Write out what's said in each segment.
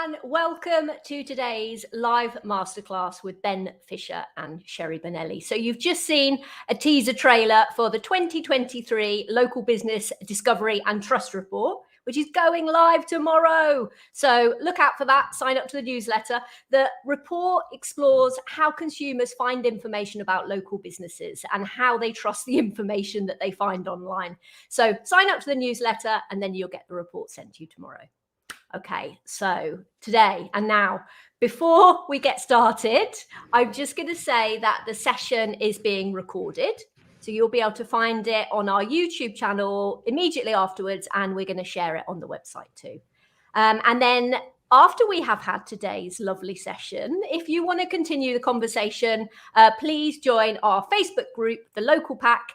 and welcome to today's live masterclass with Ben Fisher and Sherry Bonelli. So you've just seen a teaser trailer for the 2023 Local Business Discovery and Trust Report, which is going live tomorrow. So look out for that, sign up to the newsletter. The report explores how consumers find information about local businesses and how they trust the information that they find online. So sign up to the newsletter and then you'll get the report sent to you tomorrow. Okay, so today and now, before we get started, I'm just going to say that the session is being recorded. So you'll be able to find it on our YouTube channel immediately afterwards, and we're going to share it on the website too. And then after we have had today's lovely session, if you want to continue the conversation, please join our Facebook group, the Local Pack.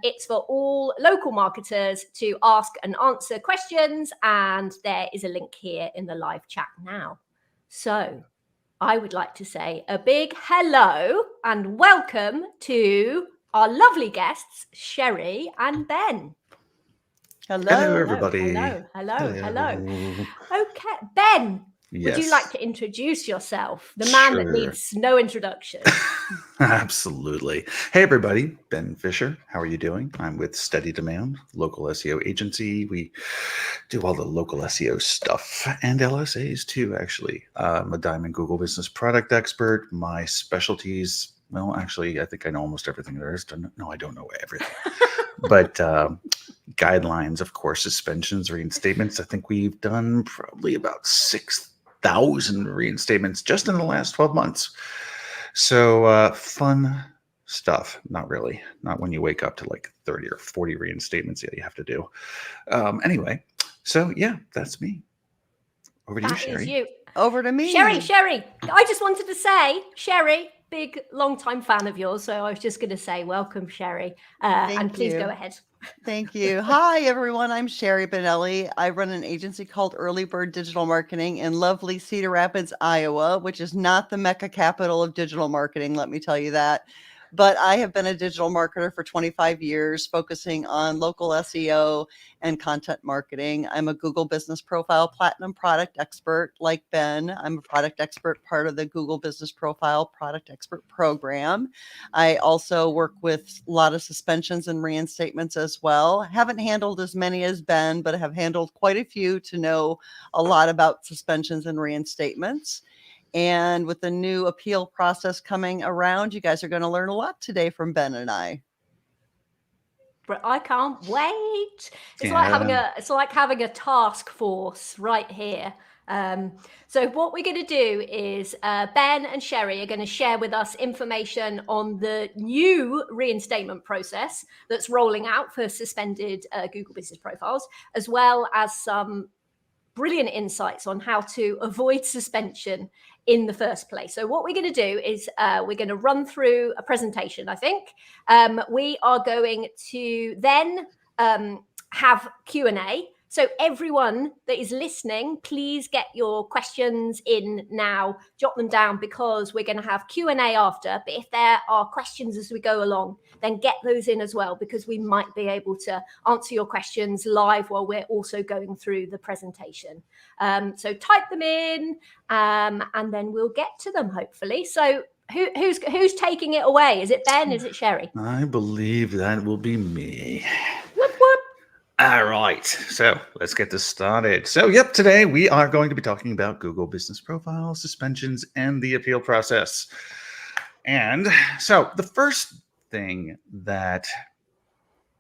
It's for all local marketers to ask and answer questions, and there is a link here in the live chat now. So I would like to say a big hello and welcome to our lovely guests, Sherry and Ben. Hello, everybody. Hello. Okay, Ben, Yes. would you like to introduce yourself? The man that needs no introduction. Absolutely. Hey, everybody. Ben Fisher. How are you doing? I'm with Steady Demand, local SEO agency. We do all the local SEO stuff and LSAs too, actually. I'm a Diamond Google Business Product Expert. My specialties, well, actually, I think I know almost everything there is to know. No, I don't know everything. But guidelines, of course, suspensions, reinstatements. I think we've done probably about 6,000 reinstatements just in the last 12 months. So fun stuff. Not really. Not when you wake up to like 30 or 40 reinstatements that you have to do. Anyway, so yeah, that's me. Over to you, Sherry. That is you. Over to me. Sherry. I just wanted to say, Sherry, big long-time fan of yours. So I was just going to say, welcome, Sherry. And please go ahead. Thank you. Hi, everyone. I'm Sherry Bonelli. I run an agency called Early Bird Digital Marketing in lovely Cedar Rapids, Iowa, which is not the Mecca capital of digital marketing, let me tell you that. But I have been a digital marketer for 25 years, focusing on local SEO and content marketing. I'm a Google Business Profile Platinum product expert like Ben. I'm a product expert, part of the Google Business Profile Product Expert program. I also work with a lot of suspensions and reinstatements as well. Haven't handled as many as Ben, but have handled quite a few to know a lot about suspensions and reinstatements. And with the new appeal process coming around, you guys are going to learn a lot today from Ben and I. But I can't wait. It's like having a task force right here. So what we're going to do is Ben and Sherry are going to share with us information on the new reinstatement process that's rolling out for suspended Google Business Profiles, as well as some brilliant insights on how to avoid suspension in the first place. So what we're going to do is we're going to run through a presentation, I think. We are going to then have Q&A. So everyone that is listening, please get your questions in now, jot them down, because we're going to have Q&A after. But if there are questions as we go along, then get those in as well, because we might be able to answer your questions live while we're also going through the presentation. So type them in and then we'll get to them, hopefully. So who's taking it away? Is it Ben? Is it Sherry? I believe that will be me. Whoop, whoop. All right, so let's get this started. So, today we are going to be talking about Google Business Profiles, suspensions, and the appeal process. And so the first thing that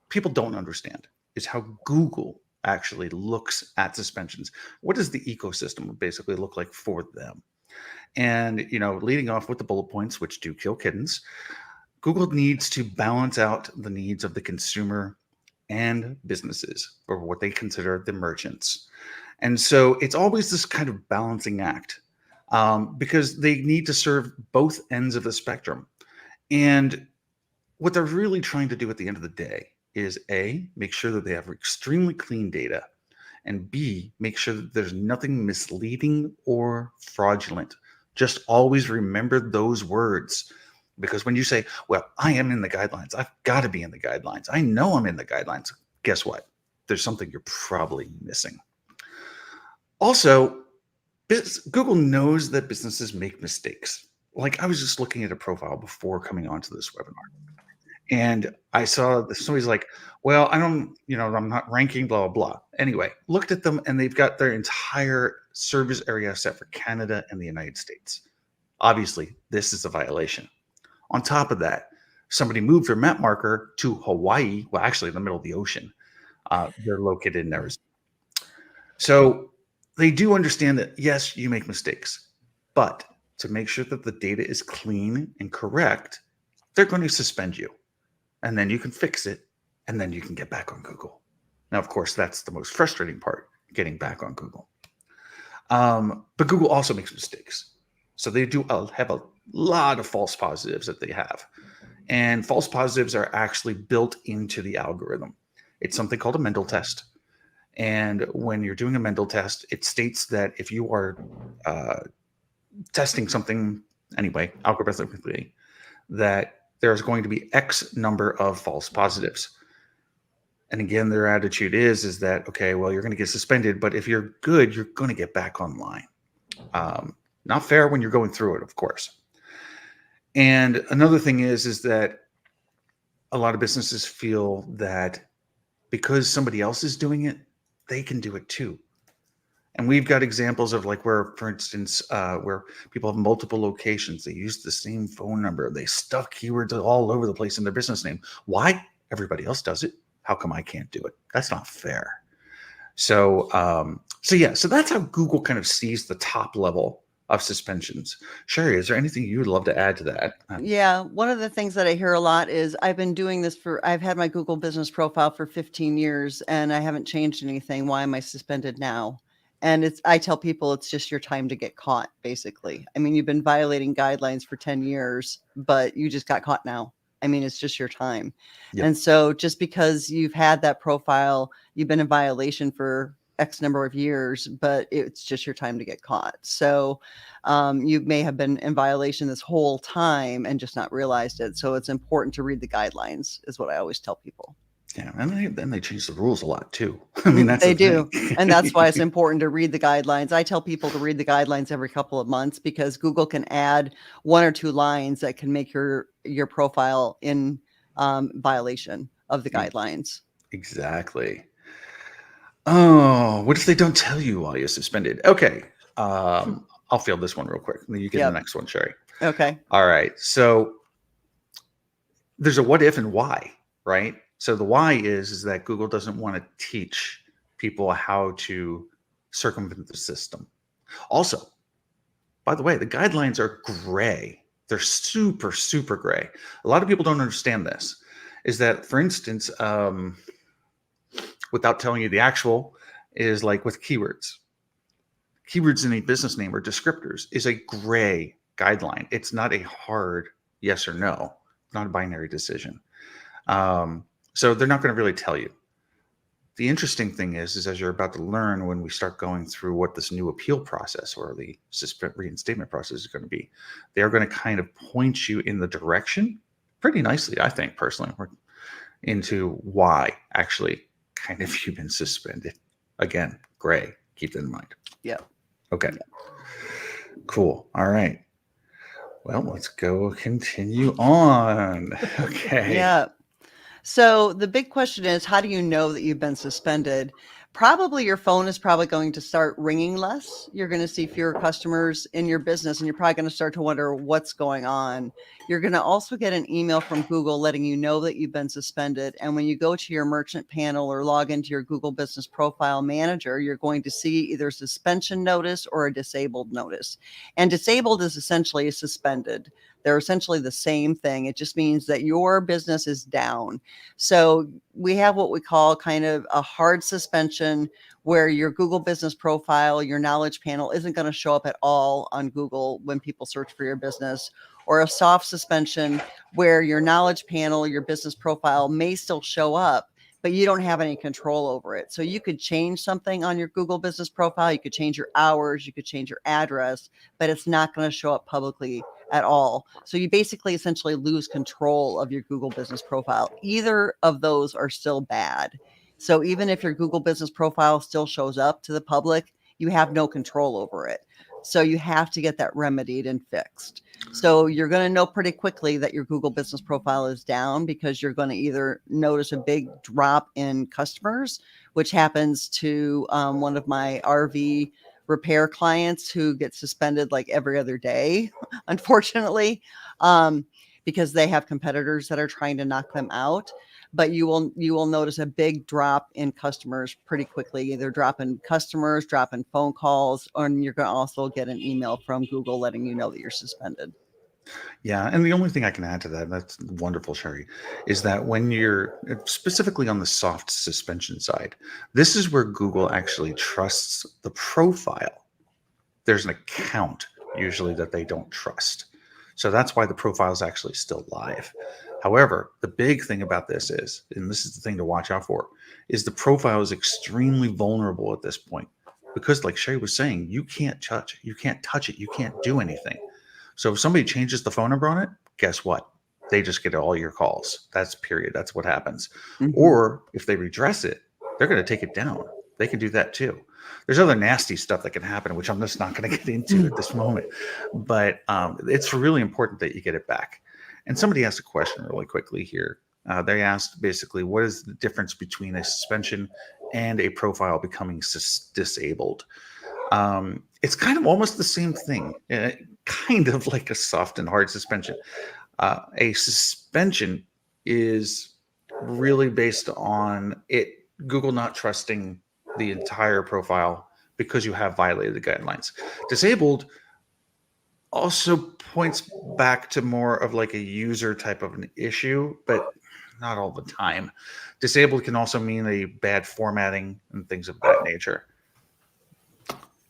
people don't understand is how Google actually looks at suspensions. What does the ecosystem basically look like for them? And, leading off with the bullet points, which do kill kittens, Google needs to balance out the needs of the consumer and businesses, or what they consider the merchants. And so it's always this kind of balancing act because they need to serve both ends of the spectrum. And what they're really trying to do at the end of the day is A, make sure that they have extremely clean data, and B, make sure that there's nothing misleading or fraudulent. Just always remember those words. Because when you say, well, I am in the guidelines, I've got to be in the guidelines, I know I'm in the guidelines, guess what? There's something you're probably missing. Also, Google knows that businesses make mistakes. Like I was just looking at a profile before coming onto this webinar, and I saw that somebody's like, well, I don't, I'm not ranking, blah, blah, blah. Anyway, looked at them and they've got their entire service area set for Canada and the United States. Obviously, this is a violation. On top of that, somebody moved their map marker to Hawaii, well, actually in the middle of the ocean. They're located in Arizona. So they do understand that, yes, you make mistakes, but to make sure that the data is clean and correct, they're going to suspend you. And then you can fix it, and then you can get back on Google. Now, of course, that's the most frustrating part, getting back on Google. But Google also makes mistakes. So they do have a lot of false positives that they have. And false positives are actually built into the algorithm. It's something called a Mendel test. And when you're doing a Mendel test, it states that if you are testing something anyway, algorithmically, that there's going to be X number of false positives. And again, their attitude is that, okay, well, you're going to get suspended, but if you're good, you're going to get back online. Not fair when you're going through it, of course. And another thing is that a lot of businesses feel that because somebody else is doing it, they can do it too. And we've got examples of like where, for instance, where people have multiple locations, they use the same phone number, they stuff keywords all over the place in their business name. Why? Everybody else does it. How come I can't do it? That's not fair. So that's how Google kind of sees the top level of suspensions. Sherry, is there anything you would love to add to that? Yeah, one of the things that I hear a lot is I've been doing this I've had my Google business profile for 15 years and I haven't changed anything. Why am I suspended now? And I tell people it's just your time to get caught, basically. I mean, you've been violating guidelines for 10 years, but you just got caught now. I mean, it's just your time. Yep. And so just because you've had that profile, you've been in violation for X number of years, but it's just your time to get caught. So you may have been in violation this whole time and just not realized it. So it's important to read the guidelines is what I always tell people. Yeah, and then they change the rules a lot too. I mean, that's they do. And that's why it's important to read the guidelines. I tell people to read the guidelines every couple of months because Google can add 1 or 2 lines that can make your profile in violation of the guidelines. Exactly. Oh, what if they don't tell you while you're suspended? Okay. I'll field this one real quick. Then you get the next one, Sherry. Okay. All right. So there's a what if and why, right? So the why is that Google doesn't want to teach people how to circumvent the system. Also, by the way, the guidelines are gray. They're super, super gray. A lot of people don't understand this. Is that, for instance, without telling you the actual, is like with keywords. Keywords in a business name or descriptors is a gray guideline. It's not a hard yes or no. It's not a binary decision. So they're not going to really tell you. The interesting thing is as you're about to learn when we start going through what this new appeal process or the reinstatement process is going to be, they're going to kind of point you in the direction pretty nicely, I think, personally, into why actually kind of you've been suspended. Again, gray. Keep that in mind. Yeah. Okay. Cool. All right. Well, let's go continue on. Okay. Yeah. So the big question is, how do you know that you've been suspended? Probably your phone is probably going to start ringing less. You're going to see fewer customers in your business, and you're probably going to start to wonder what's going on. You're going to also get an email from Google letting you know that you've been suspended. And when you go to your merchant panel or log into your Google Business Profile Manager, you're going to see either a suspension notice or a disabled notice. And disabled is essentially suspended. They're essentially the same thing. It just means that your business is down. So we have what we call kind of a hard suspension where your Google business profile, your knowledge panel isn't going to show up at all on Google when people search for your business, or a soft suspension where your knowledge panel, your business profile may still show up, but you don't have any control over it. So you could change something on your Google business profile. You could change your hours, you could change your address, but it's not going to show up publicly at all. So you basically essentially lose control of your Google business profile. Either of those are still bad. So even if your Google business profile still shows up to the public, you have no control over it. So you have to get that remedied and fixed. So you're going to know pretty quickly that your Google business profile is down, because you're going to either notice a big drop in customers, which happens to one of my RV repair clients who gets suspended like every other day, unfortunately, because they have competitors that are trying to knock them out. But you will notice a big drop in customers pretty quickly, either drop in customers, drop in phone calls, or you're going to also get an email from Google letting you know that you're suspended. Yeah, and the only thing I can add to that, that's wonderful, Sherry, is that when you're specifically on the soft suspension side, this is where Google actually trusts the profile. There's an account usually that they don't trust. So that's why the profile is actually still live. However, the big thing about this is, and this is the thing to watch out for, is the profile is extremely vulnerable at this point, because like Sherry was saying, you can't touch it, you can't do anything. So if somebody changes the phone number on it, guess what? They just get all your calls. That's period. That's what happens. Mhm. Or if they redress it, they're going to take it down. They can do that too. There's other nasty stuff that can happen, which I'm just not going to get into at this moment. But it's really important that you get it back. And somebody asked a question really quickly here. They asked basically, what is the difference between a suspension and a profile becoming disabled? It's kind of almost the same thing, kind of like a soft and hard suspension. A suspension is really based on Google not trusting the entire profile because you have violated the guidelines. Disabled also points back to more of like a user type of an issue, but not all the time. Disabled can also mean a bad formatting and things of that nature.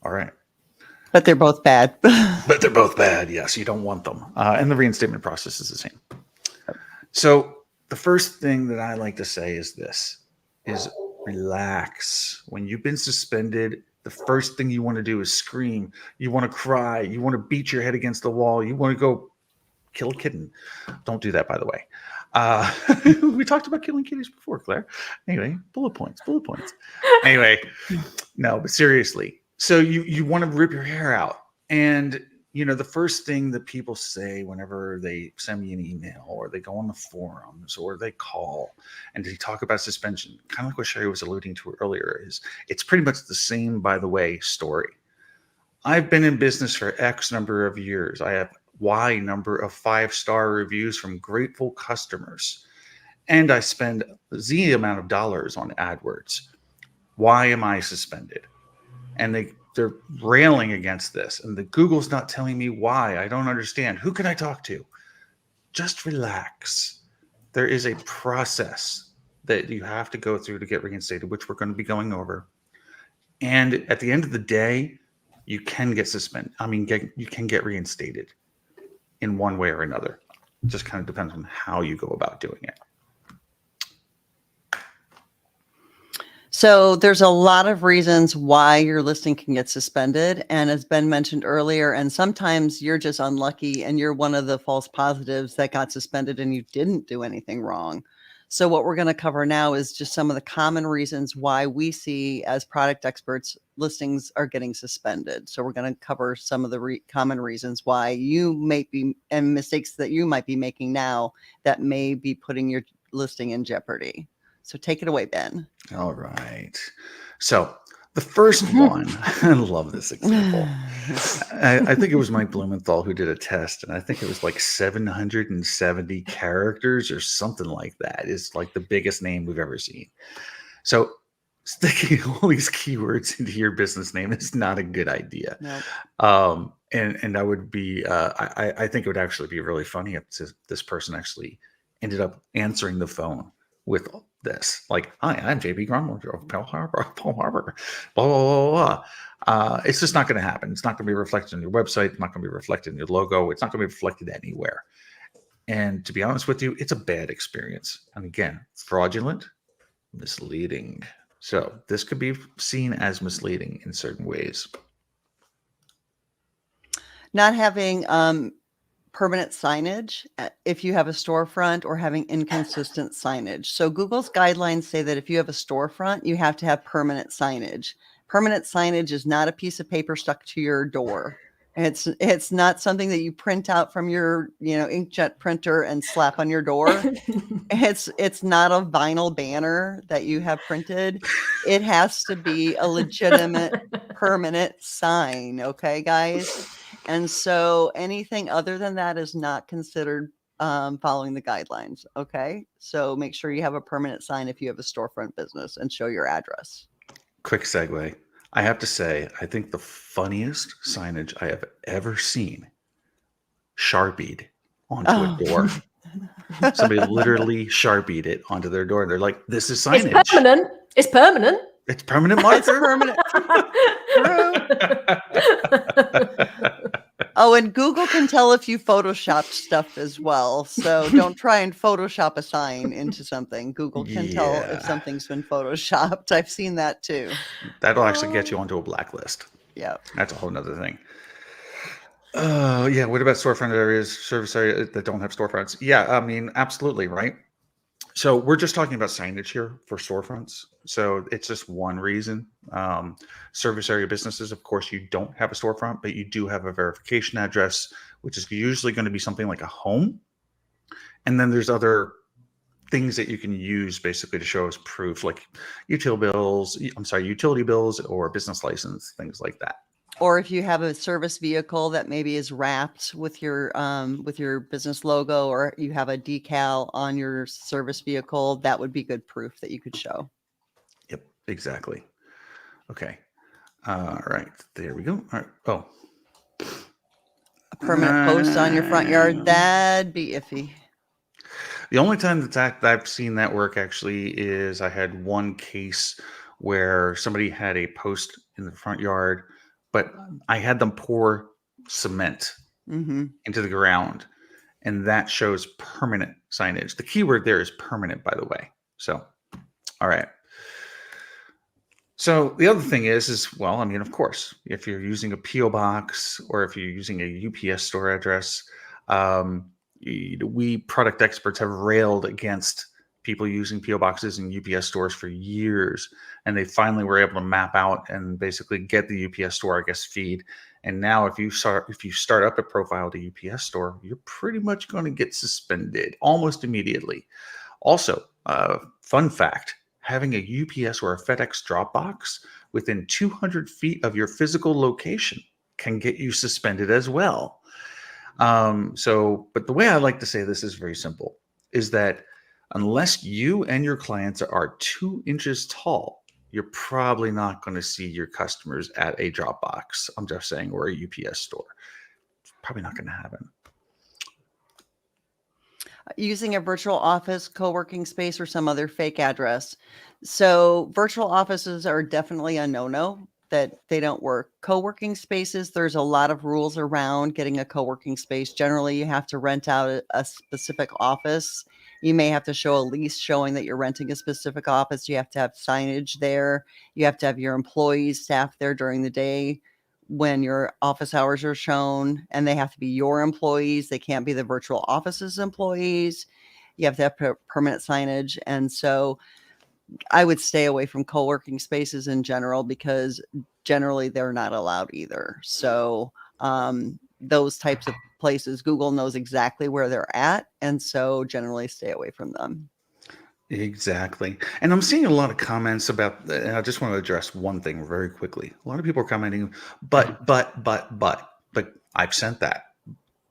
All right. But they're both bad. But they're both bad. Yes, you don't want them. And the reinstatement process is the same. So the first thing that I like to say is this, is relax. When you've been suspended, the first thing you want to do is scream. You want to cry. You want to beat your head against the wall. You want to go kill a kitten. Don't do that, by the way. We talked about killing kitties before, Claire. Anyway, bullet points. Anyway, no, but seriously. So you want to rip your hair out. And, the first thing that people say whenever they send me an email or they go on the forums or they call and they talk about suspension, kind of like what Sherry was alluding to earlier, is it's pretty much the same, by the way, story. I've been in business for X number of years. I have Y number of 5-star reviews from grateful customers. And I spend Z amount of dollars on AdWords. Why am I suspended? And they're railing against this. And the Google's not telling me why. I don't understand. Who can I talk to? Just relax. There is a process that you have to go through to get reinstated, which we're going to be going over. And at the end of the day, you can get suspended. You can get reinstated in one way or another. It just kind of depends on how you go about doing it. So there's a lot of reasons why your listing can get suspended. And as Ben mentioned earlier, and sometimes you're just unlucky and you're one of the false positives that got suspended and you didn't do anything wrong. So what we're going to cover now is just some of the common reasons why we see as product experts listings are getting suspended. So we're going to cover some of the common reasons why you may be, and mistakes that you might be making now that may be putting your listing in jeopardy. So take it away, Ben. All right. So the first one, I love this example. I think it was Mike Blumenthal who did a test, and I think it was like 770 characters or something like that. It's like the biggest name we've ever seen. So sticking all these keywords into your business name is not a good idea. Nope. And I would be, I think it would actually be really funny if this person actually ended up answering the phone with this, like, hi, I'm JB Grumler of Palm Harbor, blah, blah, blah, blah. It's just not going to happen. It's not going to be reflected on your website. It's not going to be reflected in your logo. It's not going to be reflected anywhere. And to be honest with you, it's a bad experience. And again, fraudulent, misleading. So this could be seen as misleading in certain ways. Not having permanent signage if you have a storefront, or having inconsistent signage. So Google's guidelines say that if you have a storefront, you have to have permanent signage. Permanent signage is not a piece of paper stuck to your door. It's not something that you print out from your, inkjet printer and slap on your door. It's not a vinyl banner that you have printed. It has to be a legitimate permanent sign, okay, guys? And so anything other than that is not considered following the guidelines, okay? So make sure you have a permanent sign if you have a storefront business and show your address. Quick segue. I have to say, I think the funniest signage I have ever seen Sharpied onto a door. Somebody literally Sharpied it onto their door. They're like, this is signage. It's permanent. It's permanent. It's permanent marker. It's permanent. Oh, and Google can tell if you photoshopped stuff as well. So don't try and Photoshop a sign into something. Google can tell if something's been photoshopped. I've seen that too. That'll actually get you onto a blacklist. Yeah. That's a whole nother thing. Yeah. What about storefront areas, service area that don't have storefronts? Yeah, I mean, absolutely, right? So we're just talking about signage here for storefronts. So it's just one reason. Service area businesses, of course, you don't have a storefront, but you do have a verification address, which is usually going to be something like a home. And then there's other things that you can use basically to show as proof, like utility bills or business license, things like that. Or if you have a service vehicle that maybe is wrapped with your business logo, or you have a decal on your service vehicle, that would be good proof that you could show. Yep, exactly. Okay. All right. There we go. All right. Oh. A permanent post on your front yard, that'd be iffy. The only time that I've seen that work actually is I had one case where somebody had a post in the front yard, but I had them pour cement into the ground, and that shows permanent signage. The keyword there is permanent, by the way. So, all right. So the other thing is, well, I mean, of course, if you're using a P.O. box or if you're using a UPS store address, we product experts have railed against people using P.O. boxes and UPS stores for years. And they finally were able to map out and basically get the UPS store, I guess, feed. And now if you start up a profile to UPS store, you're pretty much going to get suspended almost immediately. Also, fun fact, having a UPS or a FedEx drop box within 200 feet of your physical location can get you suspended as well. But the way I like to say this is very simple, is that unless you and your clients are 2 inches tall, you're probably not going to see your customers at a drop box. I'm just saying, or a UPS store. It's probably not going to happen. Using a virtual office, co-working space, or some other fake address. So virtual offices are definitely a no-no, that they don't work. Co-working spaces, there's a lot of rules around getting a co-working space. Generally, you have to rent out a specific office. You may have to show a lease showing that you're renting a specific office. You have to have signage there. You have to have your employees staff there during the day when your office hours are shown, and they have to be your employees. They can't be the virtual office's employees. You have to have permanent signage. And so I would stay away from co-working spaces in general, because generally they're not allowed either. So those types of places, Google knows exactly where they're at. And so generally stay away from them. Exactly. And I'm seeing a lot of comments about, and I just want to address one thing very quickly. A lot of people are commenting, but I've sent that,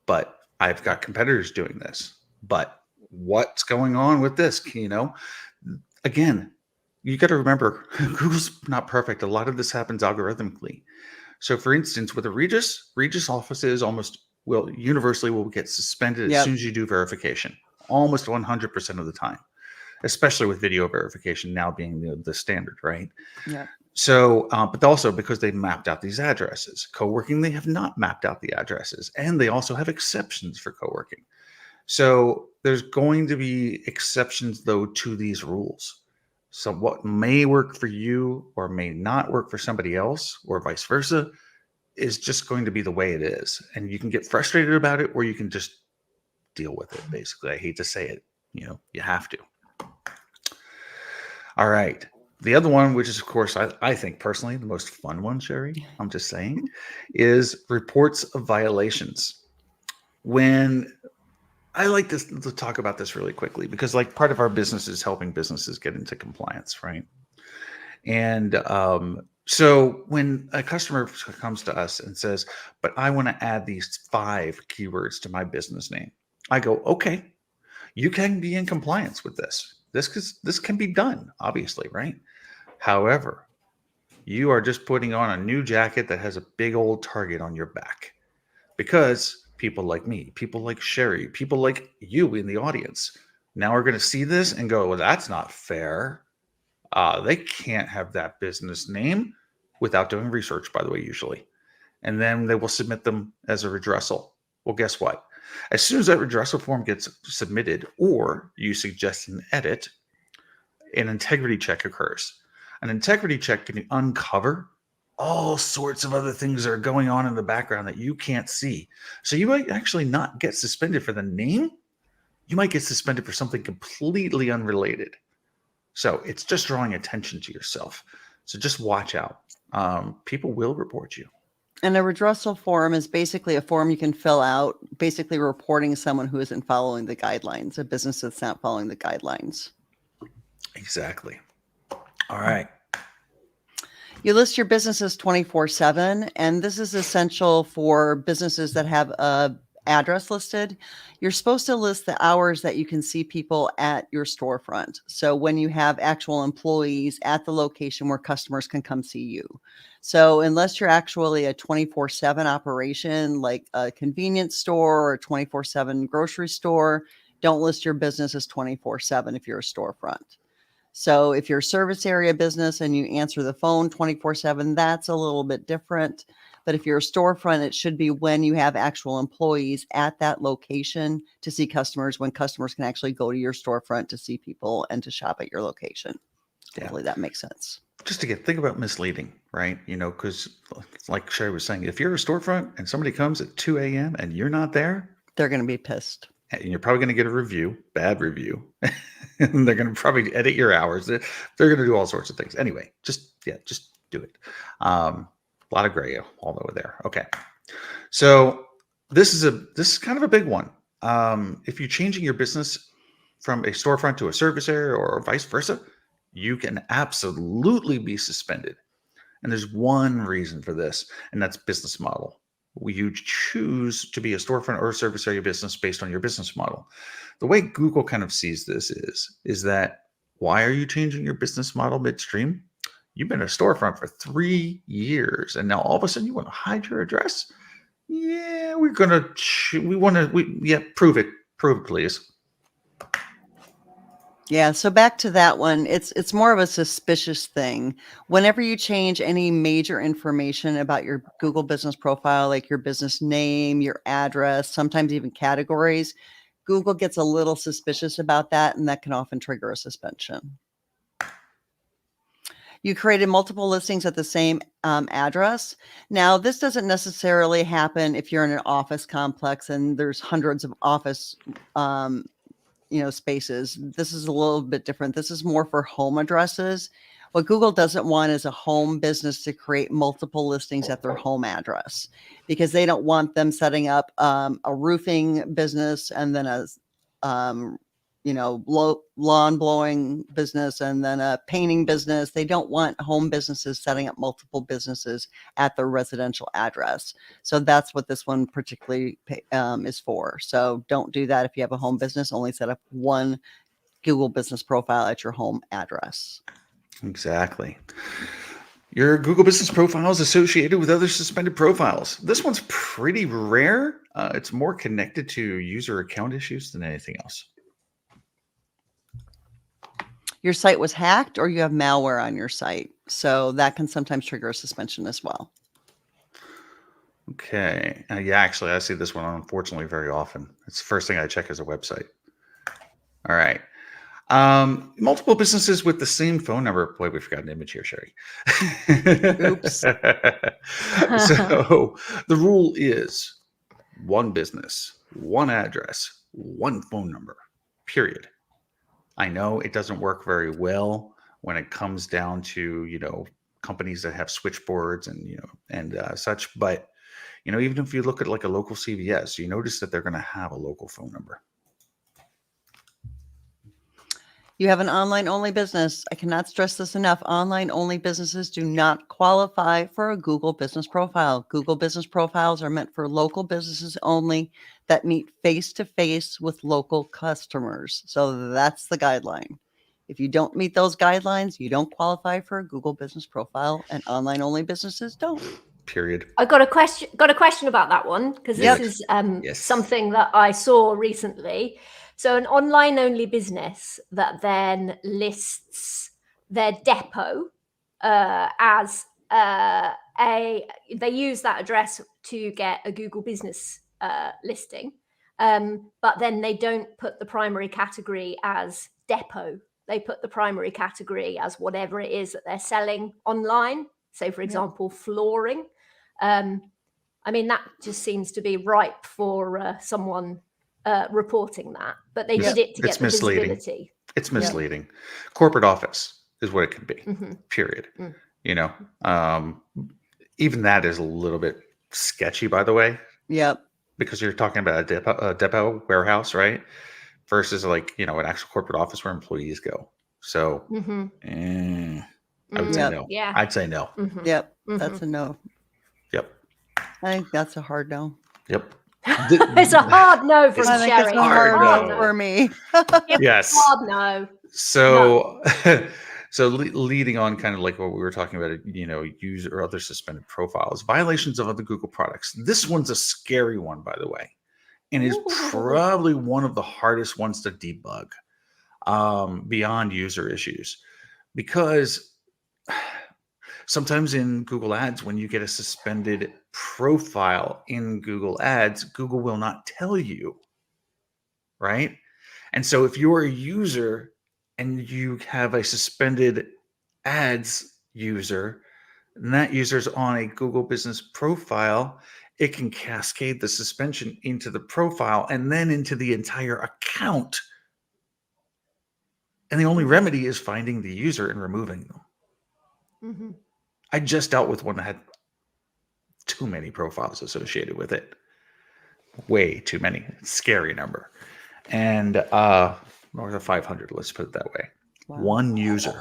but I've got competitors doing this, but what's going on with this? Again, you got to remember, Google's not perfect. A lot of this happens algorithmically. So for instance, with a Regus offices universally will get suspended as soon as you do verification, almost 100% of the time. Especially with video verification now being the standard, right? Yeah. So, but also because they've mapped out these addresses. Co-working, they have not mapped out the addresses, and they also have exceptions for co-working. So there's going to be exceptions, though, to these rules. So what may work for you or may not work for somebody else, or vice versa, is just going to be the way it is. And you can get frustrated about it, or you can just deal with it, basically. I hate to say it. You have to. All right. The other one, which is, of course, I think personally the most fun one, Sherry, I'm just saying, is reports of violations. When I like to talk about this really quickly because, like, part of our business is helping businesses get into compliance, right? And so when a customer comes to us and says, "But I want to add these 5 keywords to my business name," I go, "Okay, you can be in compliance with this. This can be done, obviously, right? However, you are just putting on a new jacket that has a big old target on your back because people like me, people like Sherry, people like you in the audience now are going to see this and go, well, that's not fair. They can't have that business name without doing research, by the way, usually. And then they will submit them as a redressal. Well, guess what? As soon as that redressal form gets submitted or you suggest an edit, an integrity check occurs. An integrity check can uncover all sorts of other things that are going on in the background that you can't see. So you might actually not get suspended for the name. You might get suspended for something completely unrelated. So it's just drawing attention to yourself. So just watch out. People will report you. And a redressal form is basically a form you can fill out, basically reporting someone who isn't following the guidelines, a business that's not following the guidelines. Exactly. All right. You list your businesses 24/7, and this is essential for businesses that have a address listed. You're supposed to list the hours that you can see people at your storefront. So when you have actual employees at the location where customers can come see you. So unless you're actually a 24/7 operation, like a convenience store or a 24/7 grocery store, don't list your business as 24/7 if you're a storefront. So if you're a service area business and you answer the phone 24/7, that's a little bit different. But if you're a storefront, it should be when you have actual employees at that location to see customers, when customers can actually go to your storefront to see people and to shop at your location. Yeah. Hopefully that makes sense. Just to think about misleading, right? Because like Sherry was saying, if you're a storefront and somebody comes at 2 a.m. and you're not there, they're going to be pissed. And you're probably going to get a review, bad review. And they're going to probably edit your hours. They're going to do all sorts of things. Anyway, just do it. A lot of gray all over there. Okay. So this is kind of a big one. If you're changing your business from a storefront to a service area or vice versa, you can absolutely be suspended. And there's one reason for this, and that's business model. You choose to be a storefront or a service area business based on your business model. The way Google kind of sees this is that, why are you changing your business model midstream? You've been a storefront for 3 years, and now all of a sudden you want to hide your address? Yeah, prove it. Prove it, please. Yeah, so back to that one, it's more of a suspicious thing. Whenever you change any major information about your Google business profile, like your business name, your address, sometimes even categories, Google gets a little suspicious about that, and that can often trigger a suspension. You created multiple listings at the same address. Now, this doesn't necessarily happen if you're in an office complex and there's hundreds of office spaces. This is a little bit different. This is more for home addresses. What Google doesn't want is a home business to create multiple listings at their home address, because they don't want them setting up a roofing business and then a lawn blowing business and then a painting business. They don't want home businesses setting up multiple businesses at their residential address. So that's what this one particularly is for. So don't do that. If you have a home business, only set up one Google business profile at your home address. Exactly. Your Google business profile is associated with other suspended profiles. This one's pretty rare. It's more connected to user account issues than anything else. Your site was hacked, or you have malware on your site. So that can sometimes trigger a suspension as well. Okay. Yeah, actually, I see this one, unfortunately, very often. It's the first thing I check as a website. All right. Multiple businesses with the same phone number. Boy, we forgot an image here, Sherry. Oops. So the rule is one business, one address, one phone number, period. I know it doesn't work very well when it comes down to, companies that have switchboards and, and such. But, even if you look at like a local CVS, you notice that they're going to have a local phone number. You have an online only business. I cannot stress this enough. Online only businesses do not qualify for a Google business profile. Google business profiles are meant for local businesses only that meet face to face with local customers. So that's the guideline. If you don't meet those guidelines, you don't qualify for a Google business profile, and online only businesses don't. Period. I got a question about that one, because this is Yes. something that I saw recently. So an online only business that then lists their depot as they use that address to get a Google business listing, but then they don't put the primary category as depot. They put the primary category as whatever it is that they're selling online. So, for example, flooring. I mean, that just seems to be ripe for someone reporting that, but they did it to get the visibility. It's misleading. Corporate office is what it can be, period. Even that is a little bit sketchy, by the way. Yep. Because you're talking about a depot warehouse, right? Versus like, an actual corporate office where employees go. So I would say no. Yeah. I'd say no. Yep. That's a no. Yep. I think that's a hard no. Yep. It's a hard no from I think Sherry. it's a hard no. no for me. Yes. Hard no. So, so leading on kind of like what we were talking about, user or other suspended profiles, violations of other Google products. This one's a scary one, by the way, and is probably one of the hardest ones to debug beyond user issues, because sometimes in Google Ads, when you get a suspended profile in Google Ads, Google will not tell you, right? And so if you're a user and you have a suspended ads user, and that user's on a Google business profile, it can cascade the suspension into the profile and then into the entire account. And the only remedy is finding the user and removing them. I just dealt with one that had too many profiles associated with it. Way too many. Scary number. And north of 500, let's put it that way. Wow. One user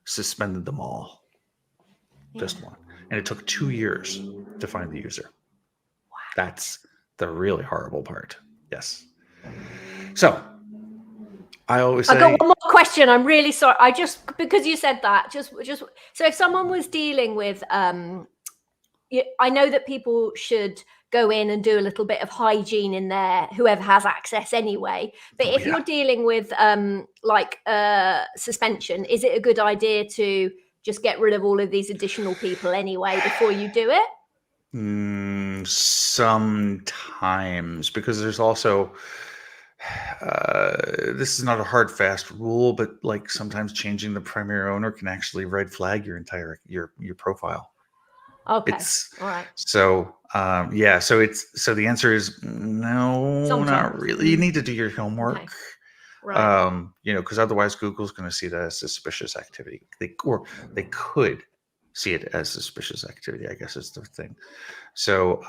suspended them all. Just one. And it took 2 years to find the user. Wow. That's the really horrible part. Yes. So I always say, I got one more question. I'm really sorry. Because you said that, just so if someone was dealing with I know that people should go in and do a little bit of hygiene in there, whoever has access anyway. But if you're dealing with suspension, is it a good idea to just get rid of all of these additional people anyway before you do it? Sometimes, because there's also this is not a hard fast rule, but like sometimes changing the primary owner can actually red flag your entire your profile. Okay. All right. So so the answer is no. Sometimes. Not really. You need to do your homework. Okay. Right. Because otherwise Google's going to see that as suspicious activity. They could see it as suspicious activity, I guess is the thing. So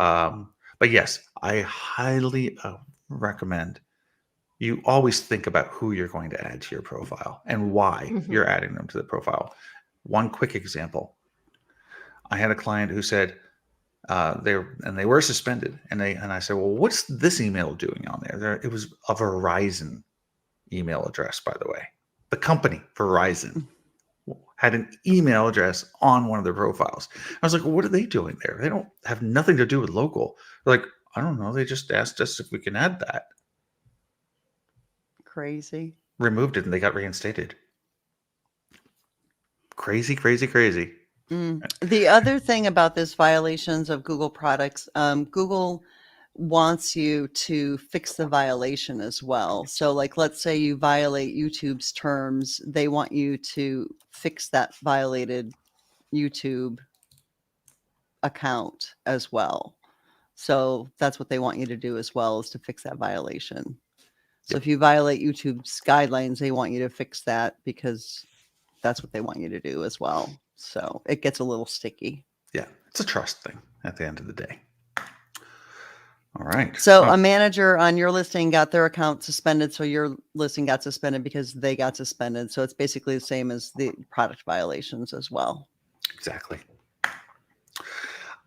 but yes, I highly recommend you always think about who you're going to add to your profile and why you're adding them to the profile. One quick example. I had a client who said they were suspended, and I said, well, what's this email doing on there? It was a Verizon email address, by the way. The company Verizon had an email address on one of their profiles. I was like, well, what are they doing there? They don't have nothing to do with local. They're like, I don't know. They just asked us if we can add that. Crazy. Removed it, and they got reinstated. Crazy, crazy, crazy. The other thing about this violations of Google products, Google wants you to fix the violation as well. So like, let's say you violate YouTube's terms, they want you to fix that violated YouTube account as well. So that's what they want you to do as well, is to fix that violation. So if you violate YouTube's guidelines, they want you to fix that because that's what they want you to do as well. So it gets a little sticky. Yeah, it's a trust thing at the end of the day. All right. So a manager on your listing got their account suspended. So your listing got suspended because they got suspended. So it's basically the same as the product violations as well. Exactly.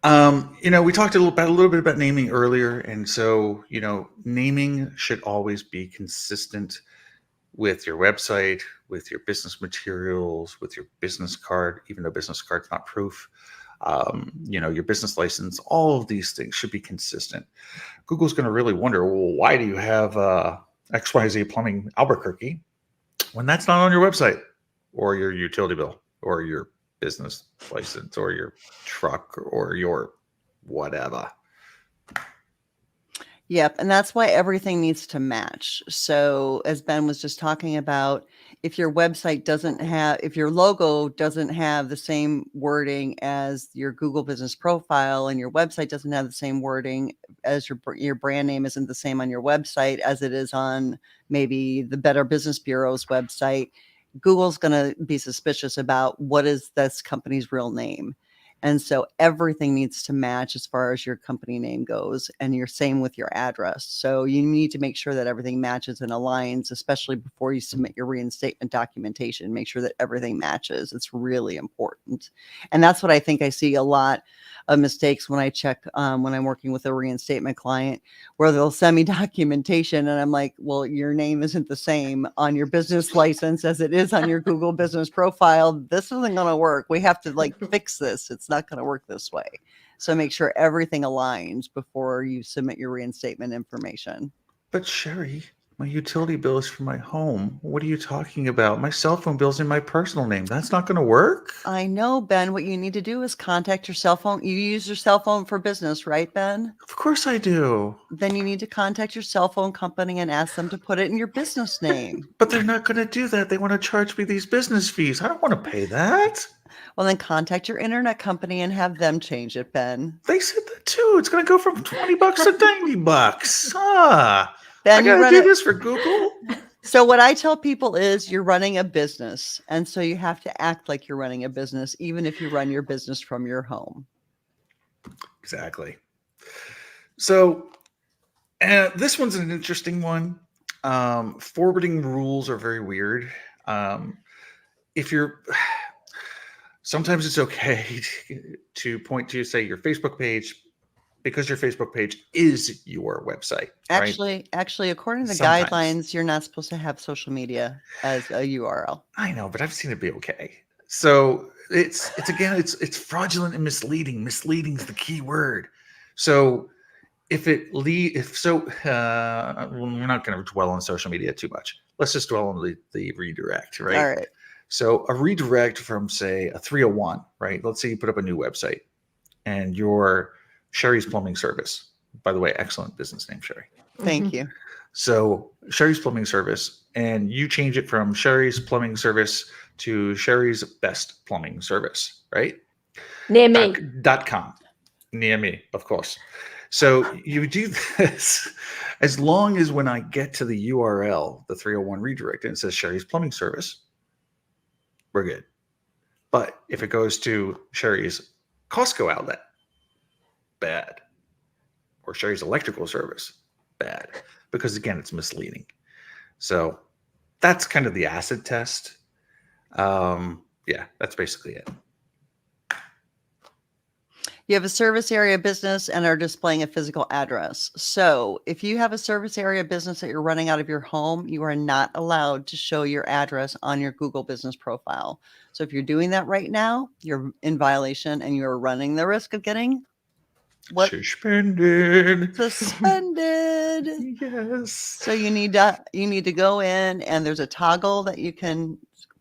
We talked a little bit about naming earlier. And so, naming should always be consistent with your website, with your business materials, with your business card, even though business card's not proof. Your business license, all of these things should be consistent. Google's going to really wonder, well, why do you have XYZ Plumbing Albuquerque when that's not on your website or your utility bill or your business license or your truck or your whatever? Yep. And that's why everything needs to match. So as Ben was just talking about, if your website if your logo doesn't have the same wording as your Google business profile, and your website doesn't have the same wording as your brand name isn't the same on your website as it is on maybe the Better Business Bureau's website, Google's going to be suspicious about what is this company's real name. And so everything needs to match as far as your company name goes, and you're same with your address. So you need to make sure that everything matches and aligns, especially before you submit your reinstatement documentation. Make sure that everything matches. It's really important. And that's what I think I see a lot of mistakes when I check when I'm working with a reinstatement client, where they'll send me documentation and I'm like, well, your name isn't the same on your business license as it is on your Google business profile. This isn't going to work. We have to fix this. It's not going to work this way. So make sure everything aligns before you submit your reinstatement information. But Sherry, my utility bill is for my home. What are you talking about? My cell phone bill's in my personal name. That's not going to work. I know, Ben. What you need to do is contact your cell phone. You use your cell phone for business, right, Ben? Of course I do. Then you need to contact your cell phone company and ask them to put it in your business name. But they're not going to do that. They want to charge me these business fees. I don't want to pay that. Well, then contact your internet company and have them change it, Ben. They said that too. It's going to go from $20 to $90. Ben, I got to do this for Google. So what I tell people is you're running a business. And so you have to act like you're running a business, even if you run your business from your home. Exactly. So this one's an interesting one. Forwarding rules are very weird. Sometimes it's okay to point to, say, your Facebook page, because your Facebook page is your website. Actually, according to the Sometimes. guidelines, you're not supposed to have social media as a URL. I know, but I've seen it be okay. So it's fraudulent and misleading. Misleading is the key word. So we're not going to dwell on social media too much. Let's just dwell on the redirect, right? All right. So a redirect from, say, a 301, right? Let's say you put up a new website and you're Sherry's Plumbing Service. By the way, excellent business name, Sherry. Thank you. So Sherry's Plumbing Service, and you change it from Sherry's Plumbing Service to Sherry's Best Plumbing Service, right? Near me. .com. Near me, of course. So you do this as long as when I get to the URL, the 301 redirect, and it says Sherry's Plumbing Service, we're good. But if it goes to Sherry's Costco outlet, bad. Or Sherry's Electrical Service, bad. Because again, it's misleading. So that's kind of the acid test. Yeah, that's basically it. You have a service area business and are displaying a physical address. So if you have a service area business that you're running out of your home, you are not allowed to show your address on your Google business profile. So if you're doing that right now, you're in violation and you're running the risk of getting Suspended. Yes. So you need to go in, and there's a toggle that you can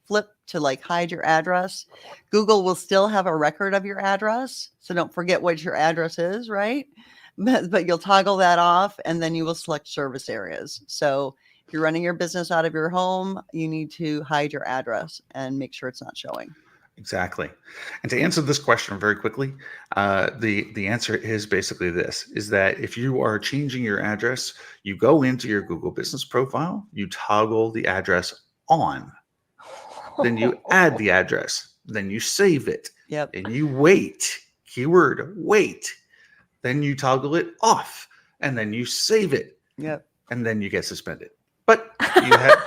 flip to hide your address. Google will still have a record of your address, so don't forget what your address is, right? But you'll toggle that off, and then you will select service areas. So if you're running your business out of your home, you need to hide your address and make sure it's not showing. Exactly. And to answer this question very quickly, the answer is basically this, is that if you are changing your address, you go into your Google business profile, you toggle the address on. then you add the address, then you save it, Yep. and you wait. Keyword wait. Then you toggle it off, and then you save it, Yep. and then you get suspended. But you have,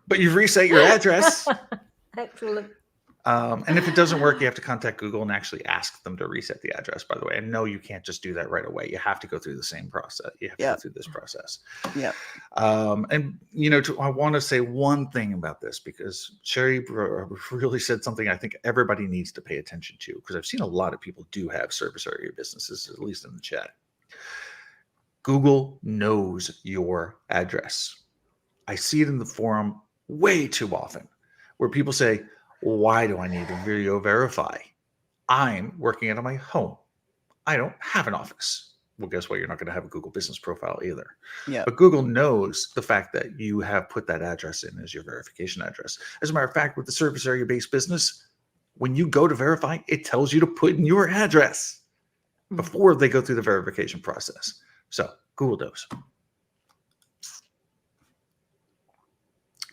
but you've reset your address. Excellent. And if it doesn't work, you have to contact Google and actually ask them to reset the address, by the way. And no, you can't just do that right away. You have to go through the same process. You have to go through this process. Yep. And, I want to say one thing about this, because Sherry really said something I think everybody needs to pay attention to, because I've seen a lot of people do have service area businesses, at least in the chat. Google knows your address. I see it in the forum way too often where people say, why do I need to video verify? I'm working out of my home. I don't have an office. Well, guess what? You're not going to have a Google business profile either. Yeah. But Google knows the fact that you have put that address in as your verification address. As a matter of fact, with the service area based business, when you go to verify, it tells you to put in your address before they go through the verification process. So Google knows.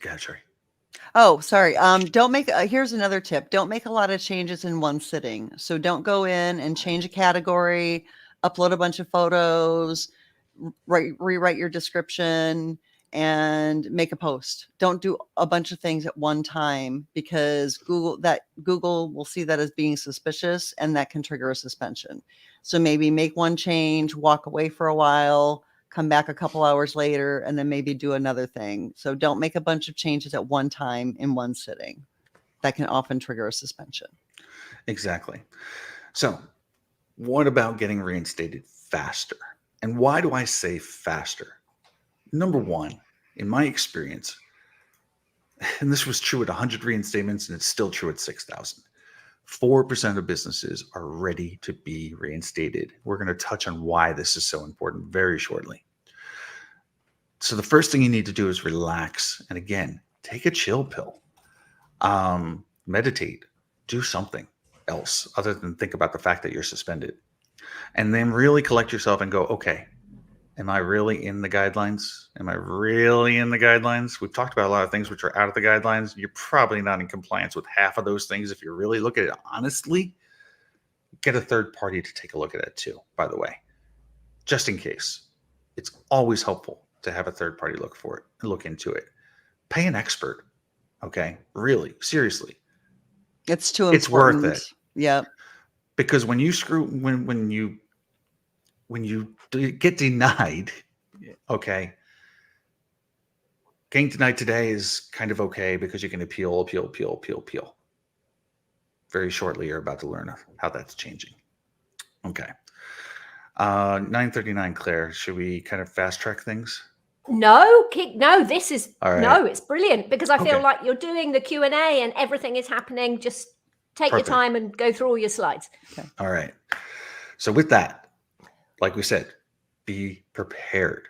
Go ahead, Sherry. Oh, sorry. Don't make, here's another tip. Don't make a lot of changes in one sitting. So don't go in and change a category, upload a bunch of photos, rewrite your description, and make a post. Don't do a bunch of things at one time, because Google will see that as being suspicious, and that can trigger a suspension. So maybe make one change, walk away for a while, come back a couple hours later, and then maybe do another thing. So don't make a bunch of changes at one time in one sitting. That can often trigger a suspension. Exactly. So what about getting reinstated faster? And why do I say faster? Number one, in my experience, and this was true at 100 reinstatements, and it's still true at 6,000, 4% of businesses are ready to be reinstated. We're going to touch on why this is so important very shortly. So the first thing you need to do is relax. And again, take a chill pill, meditate, do something else other than think about the fact that you're suspended. And then really collect yourself and go, okay, am I really in the guidelines? Am I really in the guidelines? We've talked about a lot of things which are out of the guidelines. You're probably not in compliance with half of those things. If you really look at it honestly, get a third party to take a look at it too, by the way, just in case. It's always helpful to have a third party look for it and look into it. Pay an expert. Okay. Really, seriously. It's too important. It's worth it. Yeah. Because when you get denied, okay, getting denied today is kind of okay because you can appeal. Very shortly, you're about to learn how that's changing. Okay. 9:39, Claire. Should we kind of fast track things? No, this is, right. No, it's brilliant, because I feel Okay. like you're doing the Q&A and everything is happening. Just take Perfect. your time and go through all your slides. Okay. All right. So with that, like we said, be prepared.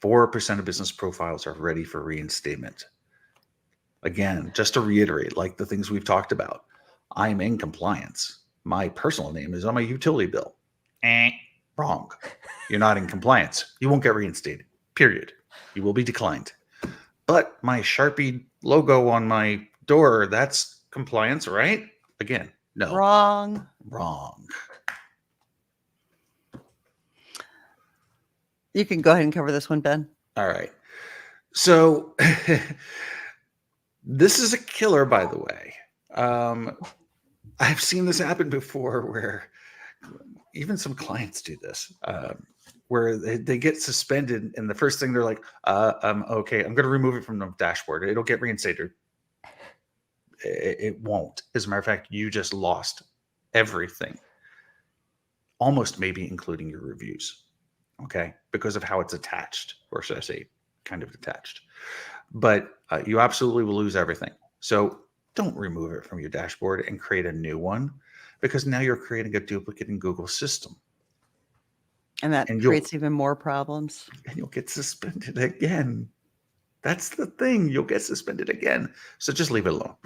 4% of business profiles are ready for reinstatement. Again, just to reiterate, like the things we've talked about, I'm in compliance. My personal name is on my utility bill. Wrong. You're not in compliance. You won't get reinstated, period. You will be declined. But my Sharpie logo on my door, that's compliance, right? Again, no. Wrong. You can go ahead and cover this one, Ben. All right. So this is a killer, by the way. I've seen this happen before where even some clients do this, where they get suspended and the first thing they're like, okay, I'm going to remove it from the dashboard. It'll get reinstated. It won't. As a matter of fact, you just lost everything, almost maybe including your reviews. Okay, because of how it's attached, or should I say kind of attached. But you absolutely will lose everything. So don't remove it from your dashboard and create a new one, because now you're creating a duplicate in Google's system. And that creates even more problems. And you'll get suspended again. That's the thing. You'll get suspended again. So just leave it alone.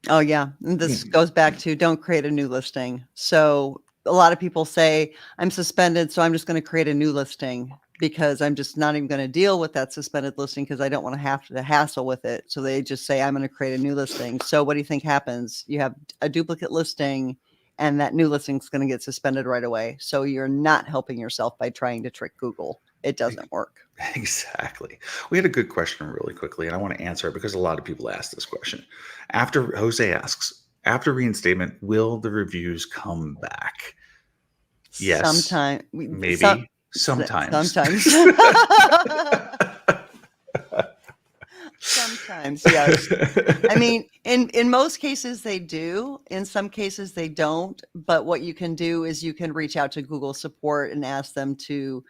Oh, yeah. And this goes back to don't create a new listing. So a lot of people say, I'm suspended, so I'm just going to create a new listing. because I'm just not even going to deal with that suspended listing because I don't want to have to hassle with it. So they just say, I'm going to create a new listing. So what do you think happens? You have a duplicate listing and that new listing is going to get suspended right away. So you're not helping yourself by trying to trick Google. It doesn't work. Exactly. We had a good question really quickly, and I want to answer it because a lot of people ask this question. After Jose asks, after reinstatement, will the reviews come back? Yes. Sometimes. Maybe. Sometimes. Sometimes. Sometimes, yes. I mean, in most cases they do. In some cases they don't. But what you can do is you can reach out to Google support and ask them to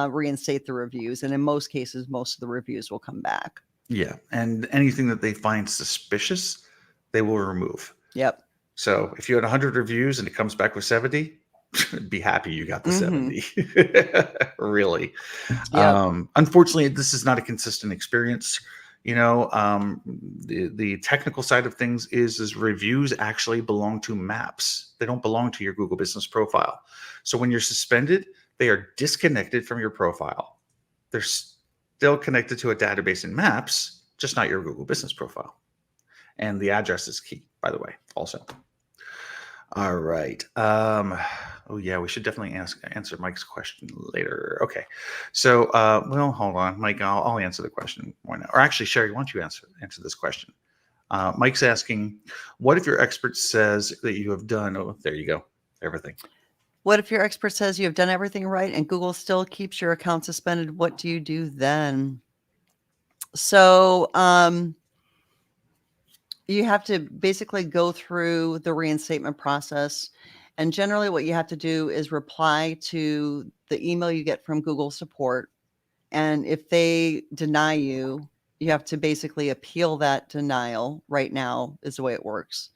reinstate the reviews. And in most cases, most of the reviews will come back. Yeah. And anything that they find suspicious, they will remove. Yep. So if you had 100 reviews and it comes back with 70, be happy you got the 70. Really. Yep. Unfortunately, this is not a consistent experience. You know, the technical side of things is reviews actually belong to maps. They don't belong to your Google Business Profile. So when you're suspended, they are disconnected from your profile. They're still connected to a database in Maps, just not your Google Business Profile. And the address is key, by the way, also. All right. Oh yeah, we should definitely answer Mike's question later. Okay. So, well, hold on, Mike. I'll answer the question. Why not? Or actually, Sherry, why don't you answer this question? Mike's asking, what if your expert says that you have done? Oh, there you go. Everything. What if your expert says you have done everything right and Google still keeps your account suspended? What do you do then? So, you have to basically go through the reinstatement process. And generally what you have to do is reply to the email you get from Google support. And if they deny you, you have to basically appeal that denial. Right now is the way it works.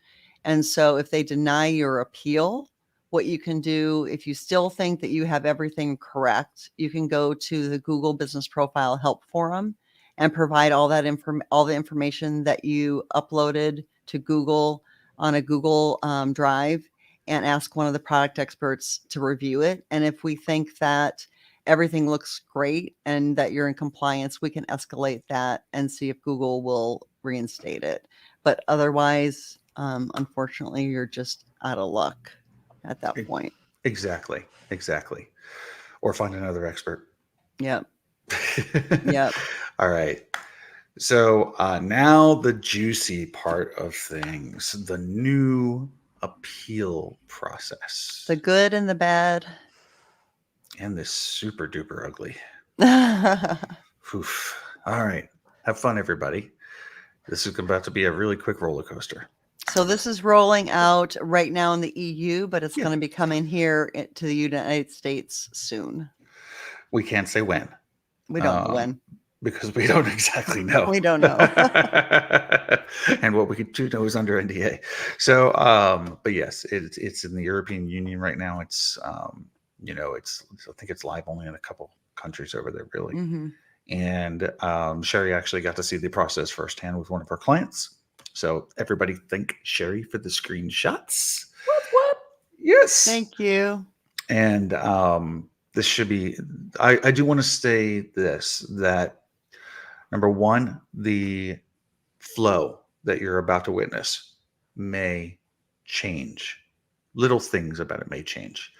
And so if they deny your appeal, what you can do, if you still think that you have everything correct, you can go to the Google Business Profile Help Forum and provide all the information that you uploaded to Google on a Google Drive and ask one of the product experts to review it. And if we think that everything looks great and that you're in compliance, we can escalate that and see if Google will reinstate it. But otherwise, unfortunately, you're just out of luck at that point. Exactly. Or find another expert. Yep. Yep. All right. So now the juicy part of things, the new appeal process. The good and the bad. And the super duper ugly. Oof. All right. Have fun, everybody. This is about to be a really quick roller coaster. So this is rolling out right now in the EU, but it's going to be coming here to the United States soon. We can't say when. We don't know when. Because we don't exactly know. We don't know. And what we do know is under NDA. So, but yes, it's in the European Union right now. It's, you know, I think it's live only in a couple countries over there, really. Mm-hmm. And Sherry actually got to see the process firsthand with one of her clients. So everybody thank Sherry for the screenshots. What? Yes. Thank you. And this should be, I do want to say this, that number one, the flow that you're about to witness may change. Little things about it may change.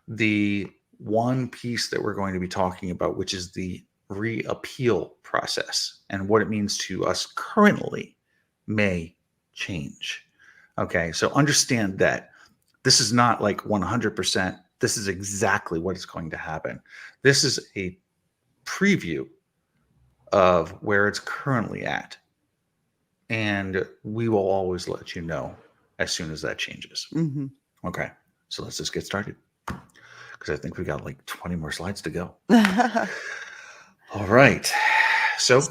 The one piece that we're going to be talking about, which is the reappeal process and what it means to us currently, may change. Okay, so understand that this is not like 100%. This is exactly what is going to happen. This is a preview of where it's currently at. And we will always let you know as soon as that changes. Mm-hmm. Okay, so let's just get started, because I think we got like 20 more slides to go. All right. So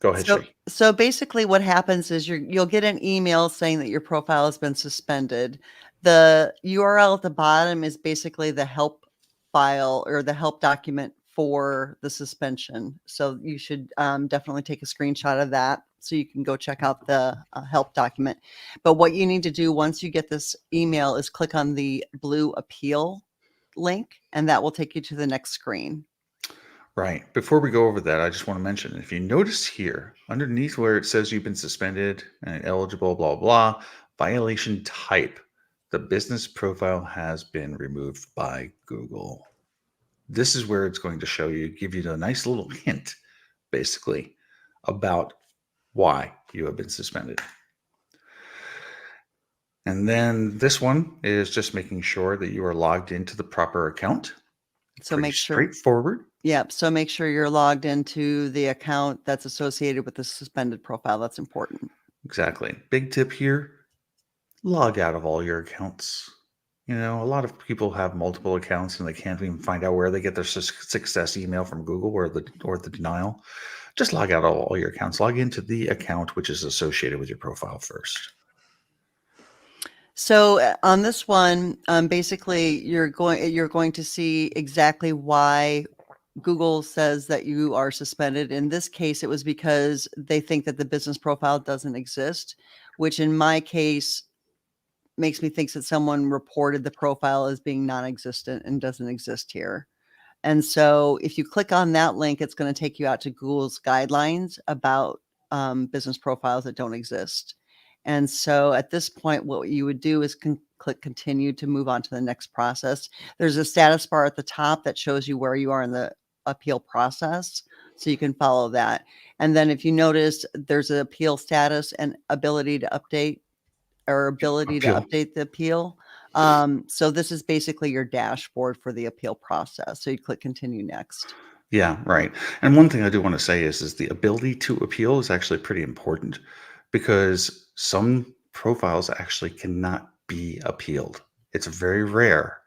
go ahead, Sherry. So basically what happens is you'll get an email saying that your profile has been suspended. The URL at the bottom is basically the help file or the help document for the suspension. So you should definitely take a screenshot of that so you can go check out the help document. But what you need to do once you get this email is click on the blue appeal link, and that will take you to the next screen. Right. Before we go over that, I just want to mention, if you notice here, underneath where it says you've been suspended and eligible, blah, blah, violation type, the business profile has been removed by Google. This is where it's going to show you, give you a nice little hint, basically, about why you have been suspended. And then this one is just making sure that you are logged into the proper account. So Pretty make sure. straightforward. Yep. So make sure you're logged into the account that's associated with the suspended profile. That's important. Exactly. Big tip here, log out of all your accounts. You know, a lot of people have multiple accounts and they can't even find out where they get their success email from Google or the denial. Just log out of all your accounts. Log into the account which is associated with your profile first. So on this one, basically you're going to see exactly why Google says that you are suspended. In this case, it was because they think that the business profile doesn't exist, which in my case makes me think that someone reported the profile as being non-existent and doesn't exist here. And so if you click on that link, it's going to take you out to Google's guidelines about business profiles that don't exist. And so at this point, what you would do is click continue to move on to the next process. There's a status bar at the top that shows you where you are in the appeal process. So you can follow that. And then if you notice, there's an appeal status and ability to update the appeal. So this is basically your dashboard for the appeal process. So you click continue next. Yeah, right. And one thing I do want to say is the ability to appeal is actually pretty important because some profiles actually cannot be appealed. It's very rare,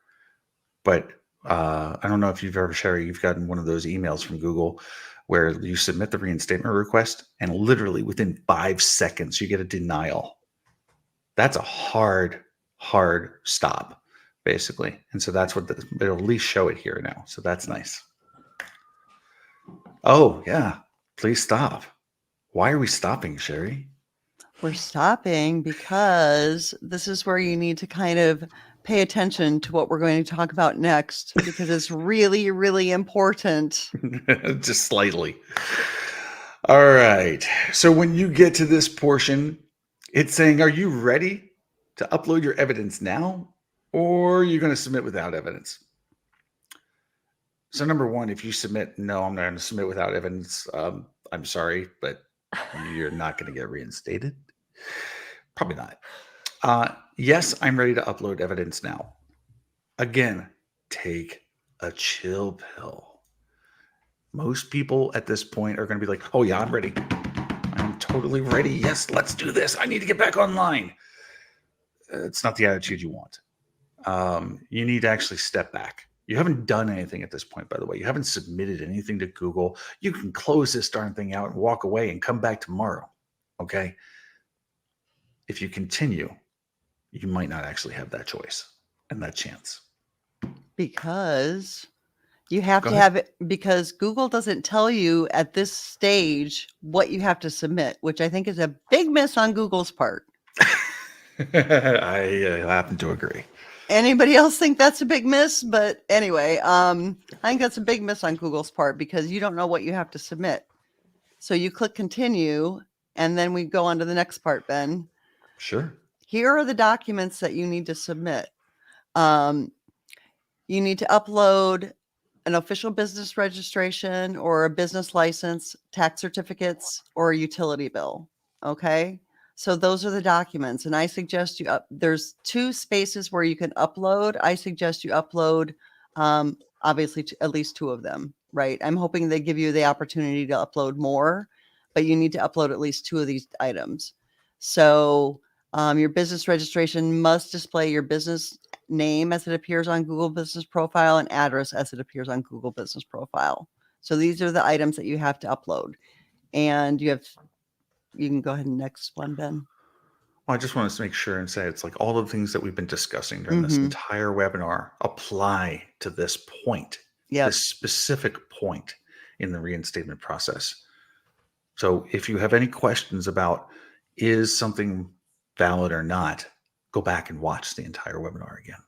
but I don't know if you've ever, Sherry, you've gotten one of those emails from Google where you submit the reinstatement request and literally within 5 seconds you get a denial. That's a hard stop, basically. And so that's what it'll at least show it here now. So that's nice. Oh, yeah. Please stop. Why are we stopping, Sherry? We're stopping because this is where you need to kind of pay attention to what we're going to talk about next because it's really, really important. Just slightly. All right. So when you get to this portion, it's saying, are you ready to upload your evidence now, or are you going to submit without evidence? So number one, if you submit, no, I'm not going to submit without evidence. I'm sorry, but you're not going to get reinstated. Probably not. Yes, I'm ready to upload evidence now. Again, take a chill pill. Most people at this point are going to be like, oh yeah, I'm ready. I'm totally ready. Yes, let's do this. I need to get back online. It's not the attitude you want. You need to actually step back. You haven't done anything at this point, by the way. You haven't submitted anything to Google. You can close this darn thing out and walk away and come back tomorrow. Okay? If you continue, you might not actually have that choice and that chance. Because you have to have it, because Google doesn't tell you at this stage what you have to submit, which I think is a big miss on Google's part. I happen to agree. Anybody else think that's a big miss? But anyway, I think that's a big miss on Google's part because you don't know what you have to submit. So you click continue, and then we go on to the next part, Ben. Sure. Here are the documents that you need to submit. You need to upload an official business registration or a business license, tax certificates, or a utility bill. Okay. So those are the documents. And I suggest there's 2 spaces where you can upload. I suggest you upload, obviously, at least 2 of them, right? I'm hoping they give you the opportunity to upload more, but you need to upload at least 2 of these items. So your business registration must display your business name as it appears on Google Business Profile and address as it appears on Google Business Profile. So these are the items that you have to upload. And you can go ahead and next one, Ben. Well, I just want to make sure and say it's like all the things that we've been discussing during this entire webinar apply to this point, this specific point in the reinstatement process. So if you have any questions about is something valid or not, go back and watch the entire webinar again.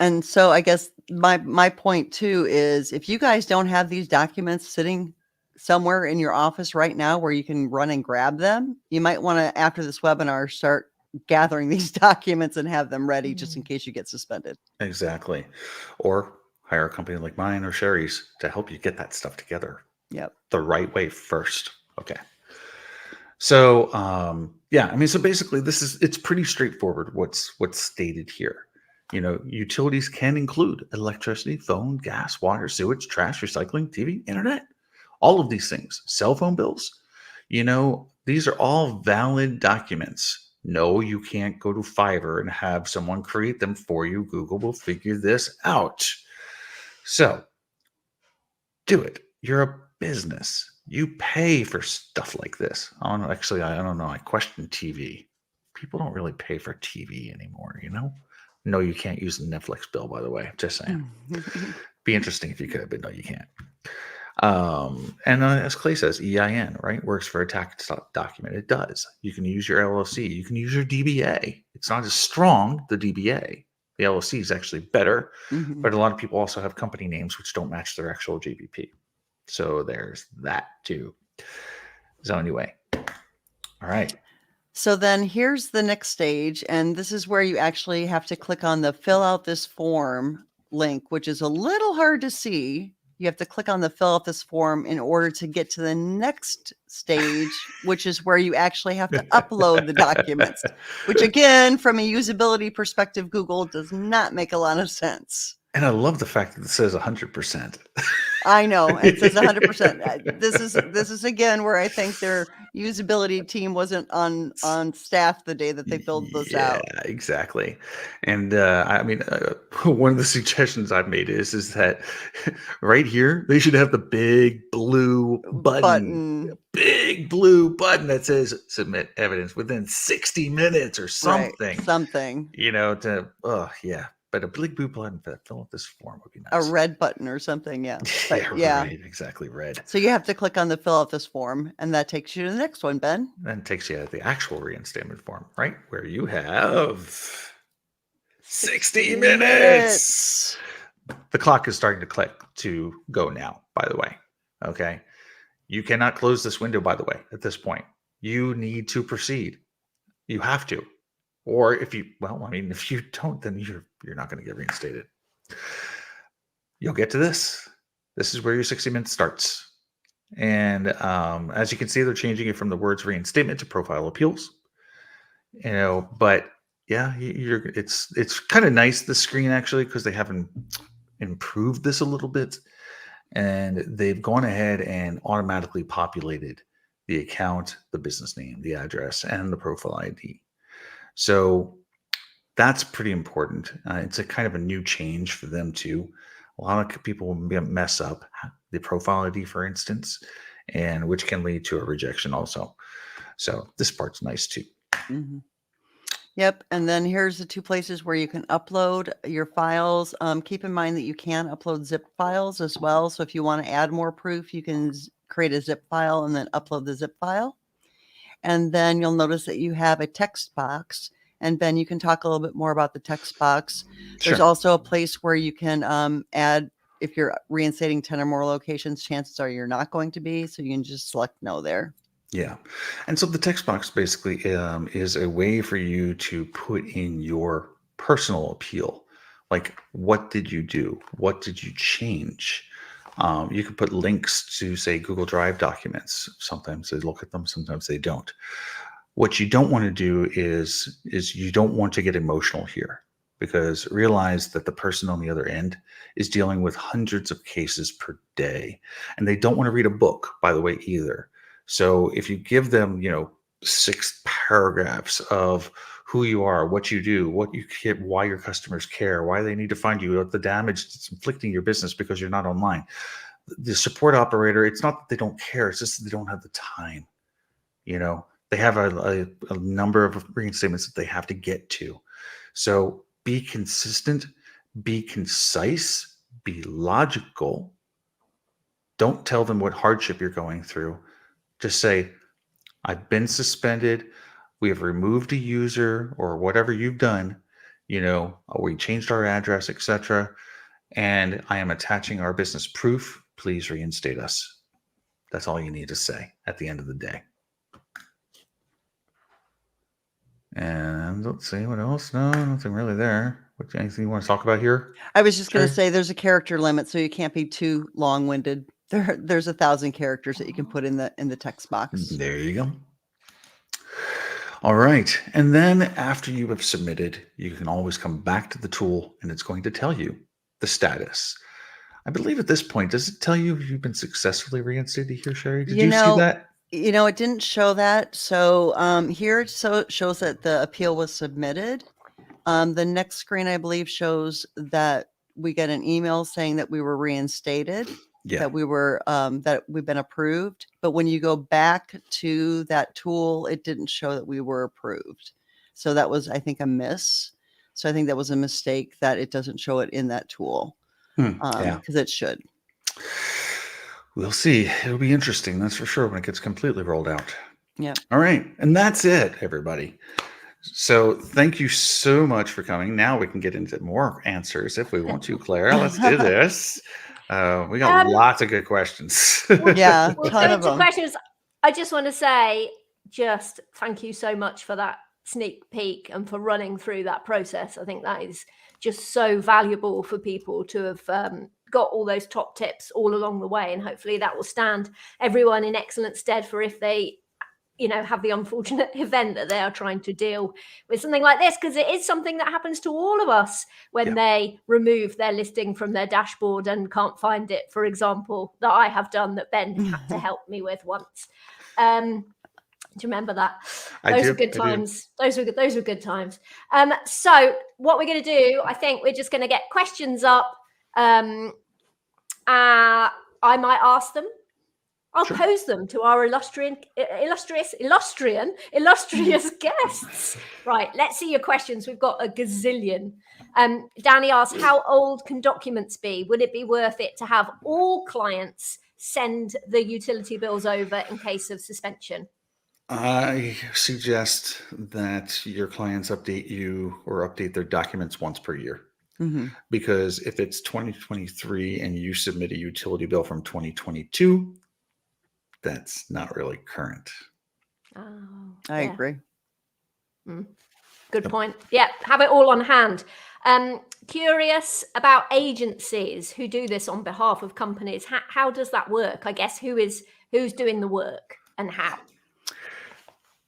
And so I guess my point too is if you guys don't have these documents sitting somewhere in your office right now where you can run and grab them, you might want to, after this webinar, start gathering these documents and have them ready just in case you get suspended. Exactly. Or hire a company like mine or Sherry's to help you get that stuff together Yep. the right way first. Okay. So, yeah, I mean, so basically it's pretty straightforward what's stated here. You know, utilities can include electricity, phone, gas, water, sewage, trash, recycling, TV, internet, all of these things, cell phone bills. You know, these are all valid documents. No, you can't go to Fiverr and have someone create them for you. Google will figure this out. So do it. You're a business. You pay for stuff like this. Actually, I don't know. I question TV. People don't really pay for TV anymore, you know? No, you can't use the Netflix bill, by the way. Just saying. Be interesting if you could, but no, you can't. And as Clay says, EIN, right? Works for a tax document. It does. You can use your LLC. You can use your DBA. It's not as strong, the DBA. The LLC is actually better, but a lot of people also have company names which don't match their actual GBP. So there's that too. So anyway, all right. So then here's the next stage. And this is where you actually have to click on the fill out this form link, which is a little hard to see. You have to click on the fill out this form in order to get to the next stage, which is where you actually have to upload the documents, which again, from a usability perspective, Google does not make a lot of sense. And I love the fact that it says 100%. I know it says 100%. This is again where I think their usability team wasn't on staff the day that they filled those out. Yeah, exactly. And I mean, one of the suggestions I've made is that right here they should have the big blue button, big blue button that says submit evidence within 60 minutes or something. Right, something. You know, yeah. But a big blue button to fill out this form would be nice. A red button or something, yeah. But, yeah, right, exactly, red. So you have to click on the fill out this form, and that takes you to the next one, Ben. Then takes you to the actual reinstatement form, right? Where you have 60 minutes. The clock is starting to click to go now, by the way. Okay. You cannot close this window, by the way, at this point. You need to proceed. You have to. Or if you don't, then you're not going to get reinstated. You'll get to this. This is where your 60 minutes starts. And as you can see, they're changing it from the words reinstatement to profile appeals. You know, but yeah, it's kind of nice, the screen actually, because they haven't improved this a little bit. And they've gone ahead and automatically populated the account, the business name, the address, and the profile ID. So that's pretty important. It's a kind of a new change for them too. A lot of people mess up the profile ID, for instance, and which can lead to a rejection also. So this part's nice too. Mm-hmm. Yep. And then here's the two places where you can upload your files. Keep in mind that you can upload zip files as well. So if you want to add more proof, you can create a zip file and then upload the zip file. And then you'll notice that you have a text box. And Ben, you can talk a little bit more about the text box. There's also a place where you can add, if you're reinstating 10 or more locations, chances are you're not going to be. So you can just select no there. Yeah. And so the text box basically is a way for you to put in your personal appeal. Like, what did you do? What did you change? You can put links to, say, Google Drive documents. Sometimes they look at them, sometimes they don't. What you don't want to do is you don't want to get emotional here, because realize that the person on the other end is dealing with hundreds of cases per day, and they don't want to read a book, by the way, either. So if you give them, 6 paragraphs of who you are, what you do, what you care, why your customers care, why they need to find you, the damage that's inflicting your business because you're not online. The support operator, it's not that they don't care, it's just that they don't have the time. They have a number of reinstatements that they have to get to. So be consistent, be concise, be logical. Don't tell them what hardship you're going through. Just say, I've been suspended. We have removed a user or whatever you've done. We changed our address, etc. And I am attaching our business proof. Please reinstate us. That's all you need to say at the end of the day. And let's see what else. No, nothing really there. Anything you want to talk about here? I was just going Sure. to say there's a character limit, so you can't be too long-winded. There's 1,000 characters that you can put in the text box. There you go. All right. And then after you have submitted, you can always come back to the tool and it's going to tell you the status. I believe at this point, does it tell you if you've been successfully reinstated here, Sherry? Did you see that? It didn't show that. So here it shows that the appeal was submitted. The next screen, I believe, shows that we get an email saying that we were reinstated, that we were that we've been approved. But when you go back to that tool, it didn't show that we were approved. So that was, I think, a miss. So I think that was a mistake that it doesn't show it in that tool, because it should. We'll see. It'll be interesting, that's for sure, when it gets completely rolled out. Yeah. All right. And that's it, everybody. So thank you so much for coming. Now we can get into more answers if we want to, Claire. Let's do this. We got lots of good questions. Yeah, We'll ton go of into them. questions. I just want to say, just thank you so much for that sneak peek and for running through that process. I think that is just so valuable for people to have got all those top tips all along the way, and hopefully that will stand everyone in excellent stead for if they have the unfortunate event that they are trying to deal with something like this, because it is something that happens to all of us when they remove their listing from their dashboard and can't find it, for example, that I have done, that Ben had to help me with once. Do you remember that? Those were good times. Those were good times. So what we're going to do, I think we're just going to get questions up. I might ask them. I'll pose them to our illustrious guests. Right, let's see your questions. We've got a gazillion. Danny asks, how old can documents be? Would it be worth it to have all clients send the utility bills over in case of suspension? I suggest that your clients update you or update their documents once per year. Mm-hmm. Because if it's 2023 and you submit a utility bill from 2022, that's not really current. I agree. Good point. Yeah, have it all on hand. Curious about agencies who do this on behalf of companies. How does that work? I guess who's doing the work and how?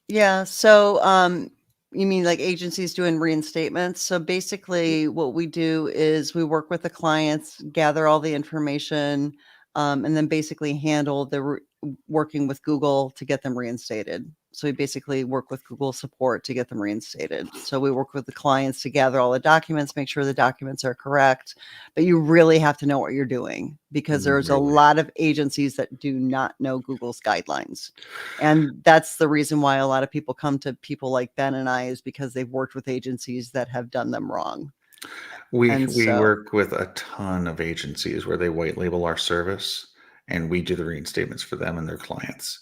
Yeah. So you mean like agencies doing reinstatements? So basically what we do is we work with the clients, gather all the information, and then basically handle the working with Google to get them reinstated. So we basically work with Google support to get them reinstated. So we work with the clients to gather all the documents, make sure the documents are correct. But you really have to know what you're doing, because there's a lot of agencies that do not know Google's guidelines. And that's the reason why a lot of people come to people like Ben and I, is because they've worked with agencies that have done them wrong. We work with a ton of agencies where they white label our service and we do the reinstatements for them and their clients.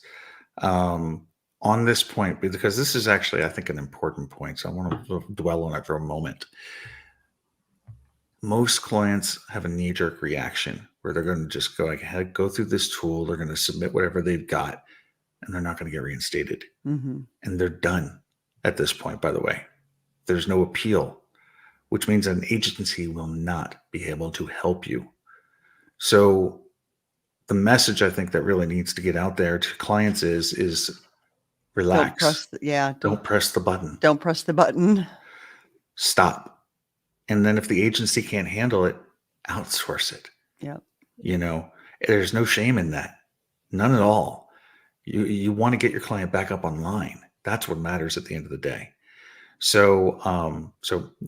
On this point, because this is actually, I think, an important point, so I want to dwell on it for a moment. Most clients have a knee-jerk reaction where they're going to just go ahead, go through this tool, they're going to submit whatever they've got, and they're not going to get reinstated. Mm-hmm. And they're done at this point, by the way. There's no appeal, which means an agency will not be able to help you. So the message I think that really needs to get out there to clients is relax. Don't press the button. Don't press the button. Stop. And then if the agency can't handle it, outsource it. Yep. There's no shame in that. None at all. You want to get your client back up online. That's what matters at the end of the day. So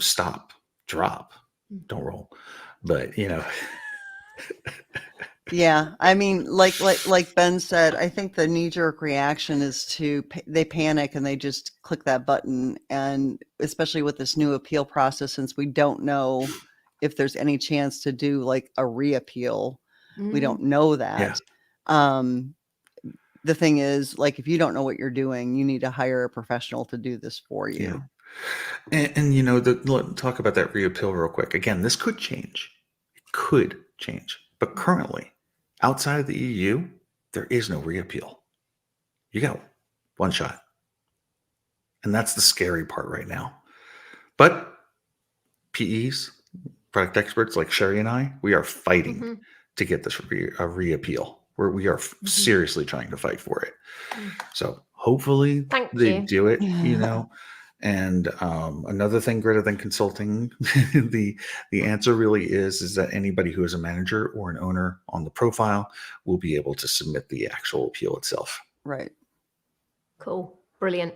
stop, drop, don't roll. But Yeah, I mean, like Ben said, I think the knee-jerk reaction is they panic and they just click that button. And especially with this new appeal process, since we don't know if there's any chance to do like a reappeal, we don't know that. Yeah. The thing is, like, if you don't know what you're doing, you need to hire a professional to do this for you. And talk about that reappeal real quick. Again, this could change. It could change. But currently, outside of the EU, there is no reappeal. You got one shot. And that's the scary part right now. But PEs, product experts like Sherry and I, we are fighting to get this reappeal. We are seriously trying to fight for it. So hopefully they do it, And another thing greater than consulting, the answer really is that anybody who is a manager or an owner on the profile will be able to submit the actual appeal itself. Right. Cool. Brilliant.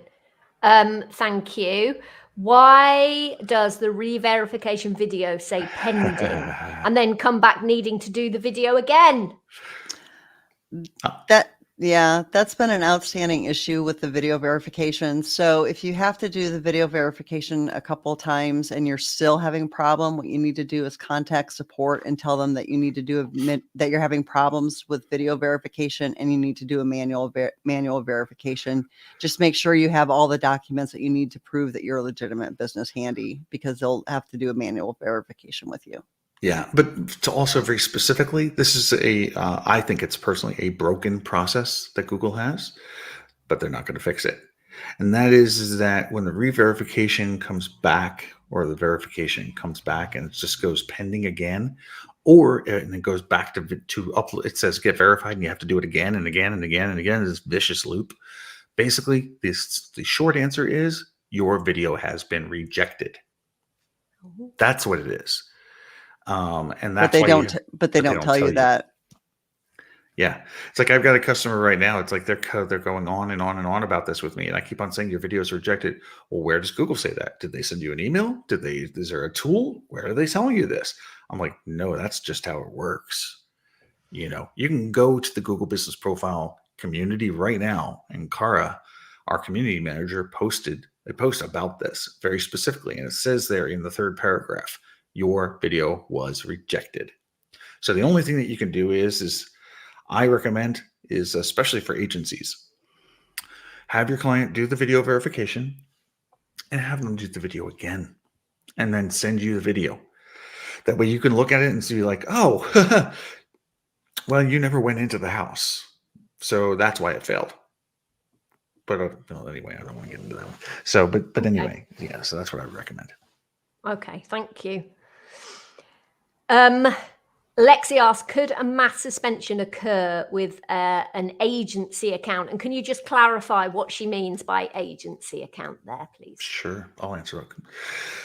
Thank you. Why does the re-verification video say pending and then come back needing to do the video again? That's been an outstanding issue with the video verification. So if you have to do the video verification a couple of times and you're still having a problem, what you need to do is contact support and tell them that you need to do that you're having problems with video verification and you need to do a manual verification. Just make sure you have all the documents that you need to prove that you're a legitimate business handy, because they'll have to do a manual verification with you. Yeah, but to also very specifically, this is I think it's personally a broken process that Google has, but they're not going to fix it. And that is that when the re-verification comes back, or the verification comes back and it just goes pending again, and it goes back to upload, it says get verified and you have to do it again and again and again and again, this vicious loop. Basically, the short answer is your video has been rejected. That's what it is. And that's but they don't tell you that. Yeah. It's like, I've got a customer right now. It's like they're going on and on and on about this with me. And I keep on saying your video is rejected. Well, where does Google say that? Did they send you an email? Is there a tool? Where are they telling you this? I'm like, no, that's just how it works. You can go to the Google Business Profile community right now. And Cara, our community manager, posted a post about this very specifically. And it says there in the third paragraph, your video was rejected. So the only thing that you can do is I recommend is, especially for agencies, have your client do the video verification and have them do the video again and then send you the video. That way you can look at it and see like, oh, well, you never went into the house. So that's why it failed. But anyway, I don't want to get into that one. So, but anyway, yeah, so that's what I would recommend. Okay, thank you. Lexi asks, could a mass suspension occur with an agency account? And can you just clarify what she means by agency account there, please? Sure, I'll answer it.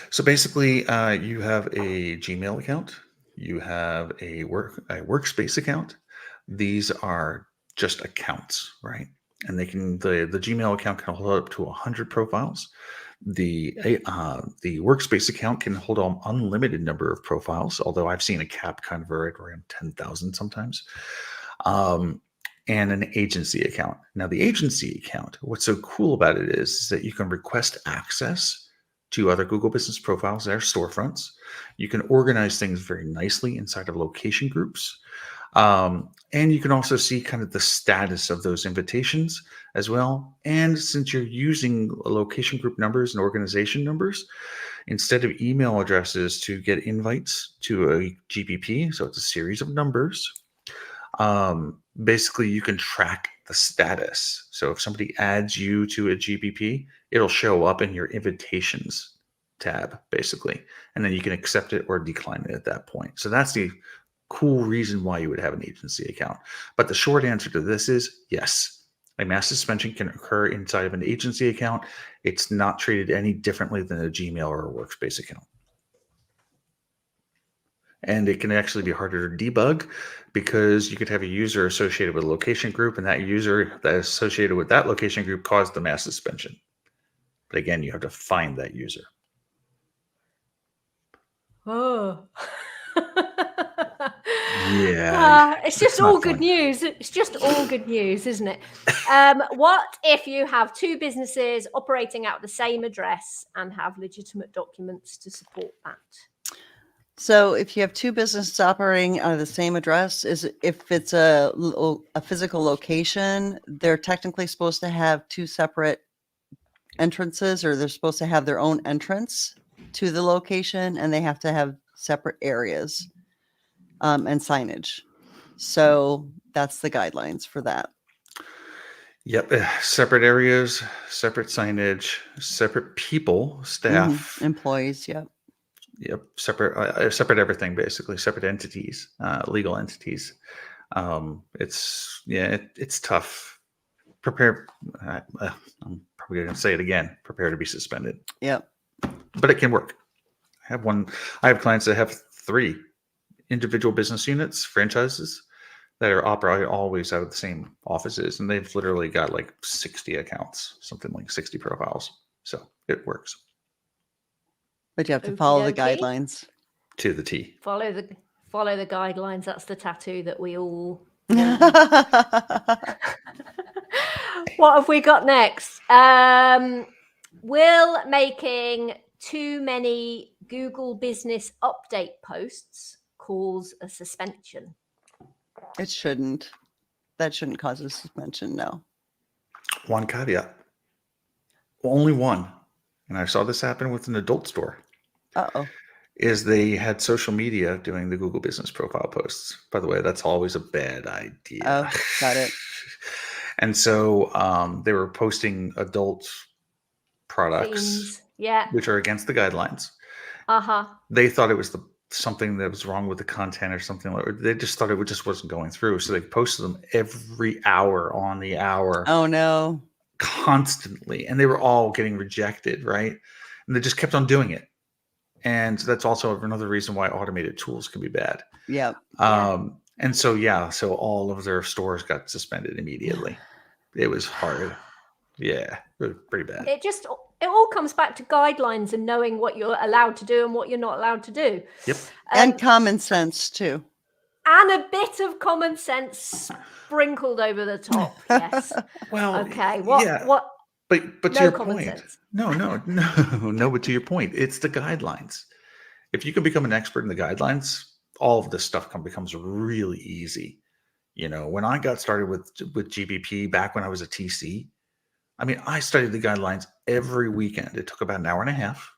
So basically, you have a Gmail account, you have a workspace account. These are just accounts, right? And the Gmail account can hold up to 100 profiles. The workspace account can hold an unlimited number of profiles, although I've seen a cap kind of around 10,000 sometimes. And an agency account. Now, the agency account, what's so cool about it is that you can request access to other Google Business Profiles, their storefronts. You can organize things very nicely inside of location groups. And you can also see kind of the status of those invitations as well. And since you're using location group numbers and organization numbers, instead of email addresses to get invites to a GBP, so it's a series of numbers, basically you can track the status. So if somebody adds you to a GBP, it'll show up in your invitations tab, basically. And then you can accept it or decline it at that point. So that's the cool reason why you would have an agency account. But the short answer to this is yes, a mass suspension can occur inside of an agency account. It's not treated any differently than a Gmail or a workspace account. And it can actually be harder to debug because you could have a user associated with a location group, and that user that is associated with that location group caused the mass suspension. But again, you have to find that user. Oh. Yeah. It's just all good news. It's just all good news, isn't it? What if you have two businesses operating out of the same address and have legitimate documents to support that? So if you have two businesses operating out of the same address, if it's a physical location, they're technically supposed to have two separate entrances, or they're supposed to have their own entrance to the location, and they have to have separate areas and signage. So that's the guidelines for that. Yep. Separate areas, separate signage, separate people, staff, Employees. Yep. Yep. Separate everything, basically separate entities, legal entities. It's tough. Prepare. I'm probably going to say it again. Prepare to be suspended. Yep. But it can work. I have clients that have 3 individual business units, franchises that are operating always out of the same offices, and they've literally got like 60 accounts, something like 60 profiles. So it works But you have to follow the Okey-dokey. guidelines. to the T. Follow the guidelines. That's the tattoo that we all. What have we got next? Will making too many Google Business Update posts cause a suspension? It shouldn't. That shouldn't cause a suspension. No. One caveat. Only one. And I saw this happen with an adult store. Uh-oh. Is they had social media doing the Google Business Profile posts. By the way, that's always a bad idea. Oh, got it. And so they were posting adult products, Themes. Yeah. which are against the guidelines. They thought it was something that was wrong with the content or something like that. They just thought it just wasn't going through. So they posted them every hour on the hour. Oh, no. Constantly. And they were all getting rejected, right? And they just kept on doing it. And that's also another reason why automated tools can be bad. Yep. And so, so all of their stores got suspended immediately. It was hard. Yeah, it was pretty bad. It all comes back to guidelines and knowing what you're allowed to do and what you're not allowed to do. Yep. And common sense too. And a bit of common sense sprinkled over the top. Yes. Well, okay. But no to your common point, sense. no, but to your point, it's the guidelines. If you can become an expert in the guidelines, all of this stuff becomes really easy. You know, when I got started with GBP back when I was a TC, I mean, I studied the guidelines every weekend. It took about an hour and a half.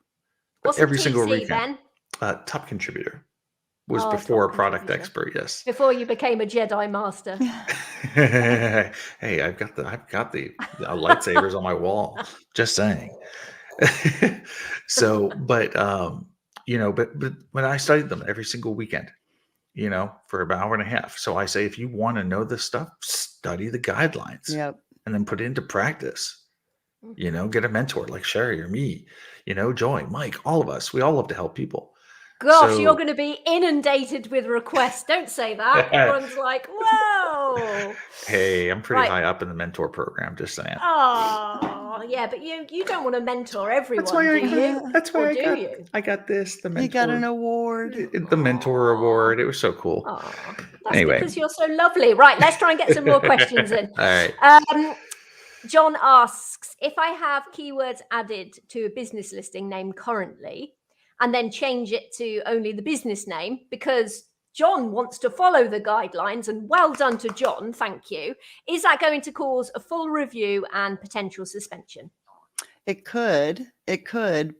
But What's every a TC, single weekend. Ben? Top contributor was Oh, before a top product contributor. expert. Yes. Before you became a Jedi Master. Hey, I've got the lightsabers on my wall. Just saying. So, but when I studied them every single weekend, for about an hour and a half. So I say, if you want to know this stuff, study the guidelines. Yep. And then put it into practice. Get a mentor like Sherry or me, Joy, Mike, all of us. We all love to help people. Gosh, you're going to be inundated with requests. Don't say that. Everyone's like, whoa. Hey, I'm pretty high up in the mentor program, just saying. Oh, yeah, but you don't want to mentor everyone, That's why do you? That's why I got this. The mentor. You got an award. The mentor award. It was so cool. Oh, that's Anyway. because you're so lovely. Right, let's try and get some more questions in. All right. John asks, if I have keywords added to a business listing name currently, and then change it to only the business name, because John wants to follow the guidelines, and well done to John, thank you. Is that going to cause a full review and potential suspension? It could,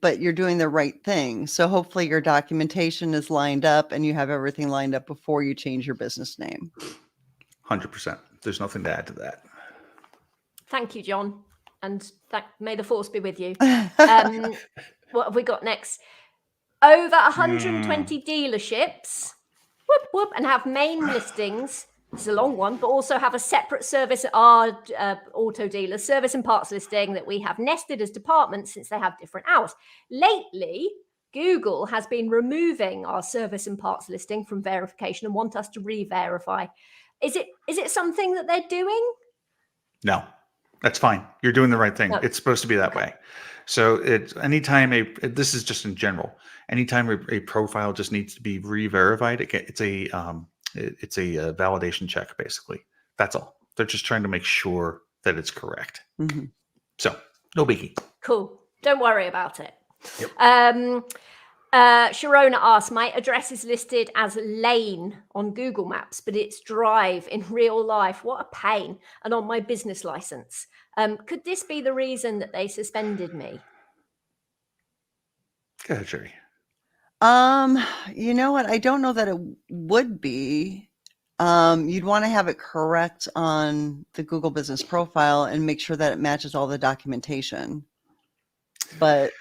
but you're doing the right thing. So hopefully your documentation is lined up and you have everything lined up before you change your business name. 100%. There's nothing to add to that. Thank you, John. And may the force be with you. What have we got next? Over 120 dealerships, and have main listings. This is a long one, but also have a separate service, our auto dealer service and parts listing that we have nested as departments since they have different hours. Lately, Google has been removing our service and parts listing from verification and want us to re-verify. Is it something that they're doing? No, that's fine. You're doing the right thing. No. It's supposed to be that way. So it's anytime this is just in general, anytime a profile just needs to be re-verified, it's a validation check, basically. That's all. They're just trying to make sure that it's correct. So no biggie. Cool. Don't worry about it. Yep. Sharona asks, my address is listed as Lane on Google Maps, but it's Drive in real life. What a pain. And on my business license. Could this be the reason that they suspended me? Go ahead, Sherry. You know what? I don't know that it would be. You'd want to have it correct on the Google Business Profile and make sure that it matches all the documentation. But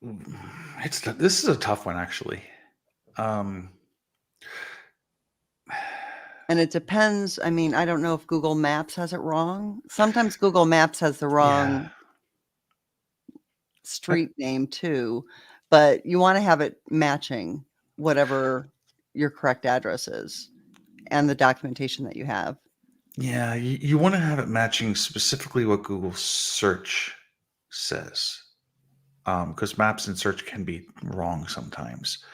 this is a tough one, actually. and it depends. I mean, I don't know if Google Maps has it wrong. Sometimes Google Maps has the wrong street name too, but you want to have it matching whatever your correct address is and the documentation that you have. Yeah, you want to have it matching specifically what Google search says, because maps and search can be wrong sometimes.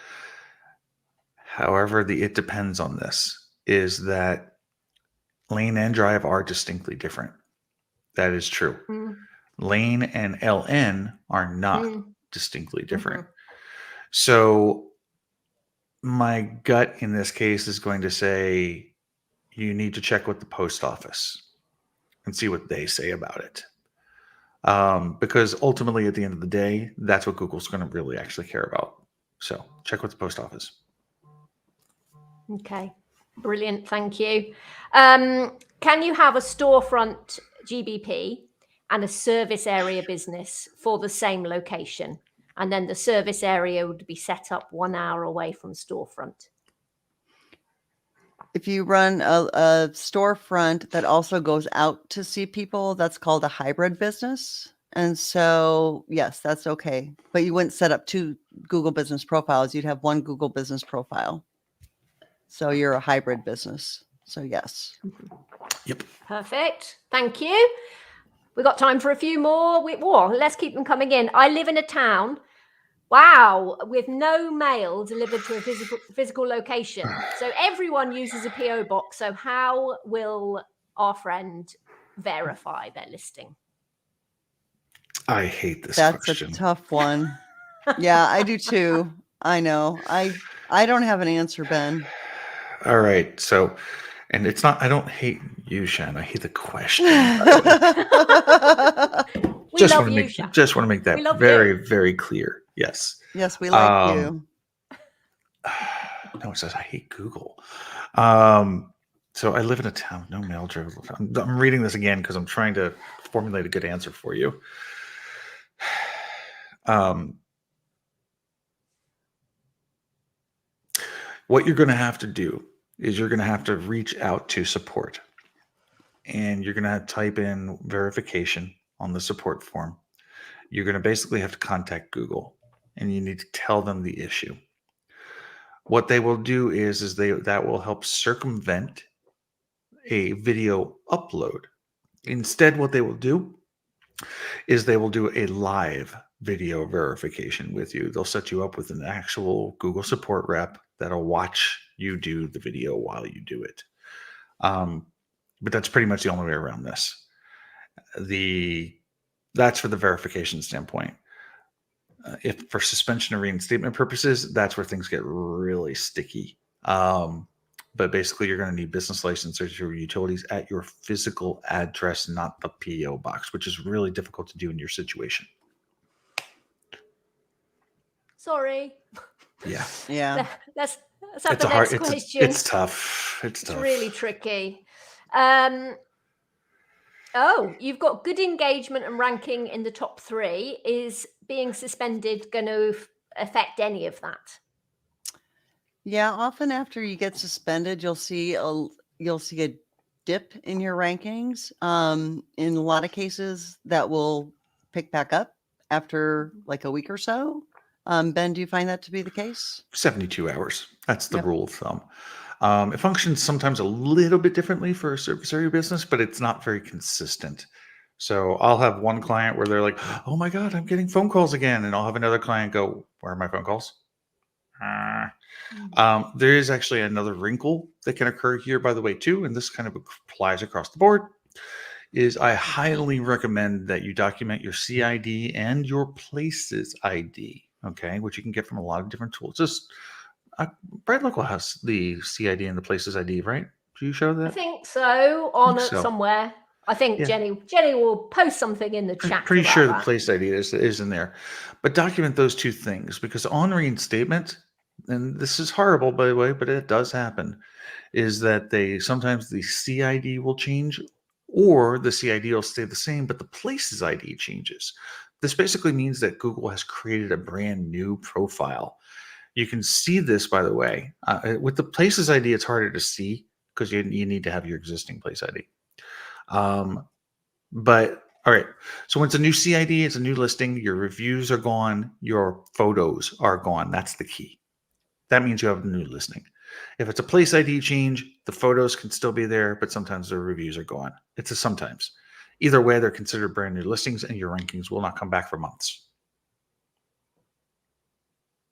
However, it depends on this is that Lane and Drive are distinctly different. That is true. Lane and LN are not distinctly different. So my gut in this case is going to say you need to check with the post office and see what they say about it. Because ultimately, at the end of the day, that's what Google's going to really actually care about. So check with the post office. Okay, brilliant. Thank you. Can you have a storefront GBP and a service area business for the same location? And then the service area would be set up 1 hour away from storefront. If you run a storefront that also goes out to see people, that's called a hybrid business. And so, yes, that's okay. But you wouldn't set up 2 Google Business Profiles. You'd have 1 Google Business Profile. So you're a hybrid business. So yes. Yep. Perfect. Thank you. We got time for a few more. Let's keep them coming in. I live in a town, with no mail delivered to a physical location. So everyone uses a PO box. So how will our friend verify their listing? I hate this question. That's a tough one. Yeah, I do too. I know. I don't have an answer, Ben. All right. So, and it's not, I don't hate you, Shan. I hate the question. We love you, Shan. Just want to make that very clear. Yes. Yes, we like you. No, it says I hate Google. So I live in a town, no mail driven. I'm reading this again because I'm trying to formulate a good answer for you. What you're going to have to do is you're going to have to reach out to support, and you're going to type in verification on the support form. You're going to basically have to contact Google, and you need to tell them the issue. What they will do is that will help circumvent a video upload. Instead, what they will do is they will do a live video verification with you. They'll set you up with an actual Google support rep that'll watch you do the video while you do it. But that's pretty much the only way around this. That's for the verification standpoint. If for suspension and reinstatement purposes, that's where things get really sticky. But basically, you're going to need business licenses or utilities at your physical address, not the PO box, which is really difficult to do in your situation. Sorry. Yeah. Let's have the next question. It's tough. It's really tricky. You've got good engagement and ranking in the top 3. Is being suspended going to affect any of that? Yeah, often after you get suspended, you'll see a dip in your rankings. In a lot of cases, that will pick back up after like a week or so. Ben, do you find that to be the case? 72 hours. That's the rule of thumb. It functions sometimes a little bit differently for a service area business, but it's not very consistent. So I'll have one client where they're like, oh my God, I'm getting phone calls again. And I'll have another client go, where are my phone calls? There is actually another wrinkle that can occur here, by the way, too. And this kind of applies across the board. Is I highly recommend that you document your CID and your places ID. okay, which you can get from a lot of different tools. Just Bright Local has the CID and the Places ID, right? Do you show that? I think so. On so. somewhere. I think Yeah. Jenny will post something in the chat. Pretty about sure the that. Place ID is in there, but document those two things, because on reinstatement, and this is horrible by the way, but it does happen, is that sometimes the CID will change, or the CID will stay the same, but the Places ID changes. This basically means that Google has created a brand new profile. You can see this, by the way, with the Places ID. It's harder to see because you need to have your existing Place ID. But all right, so when it's a new CID, it's a new listing, your reviews are gone, your photos are gone. That's the key. That means you have a new listing. If it's a Place ID change, the photos can still be there, but sometimes the reviews are gone. It's a sometimes. Either way, they're considered brand new listings, and your rankings will not come back for months.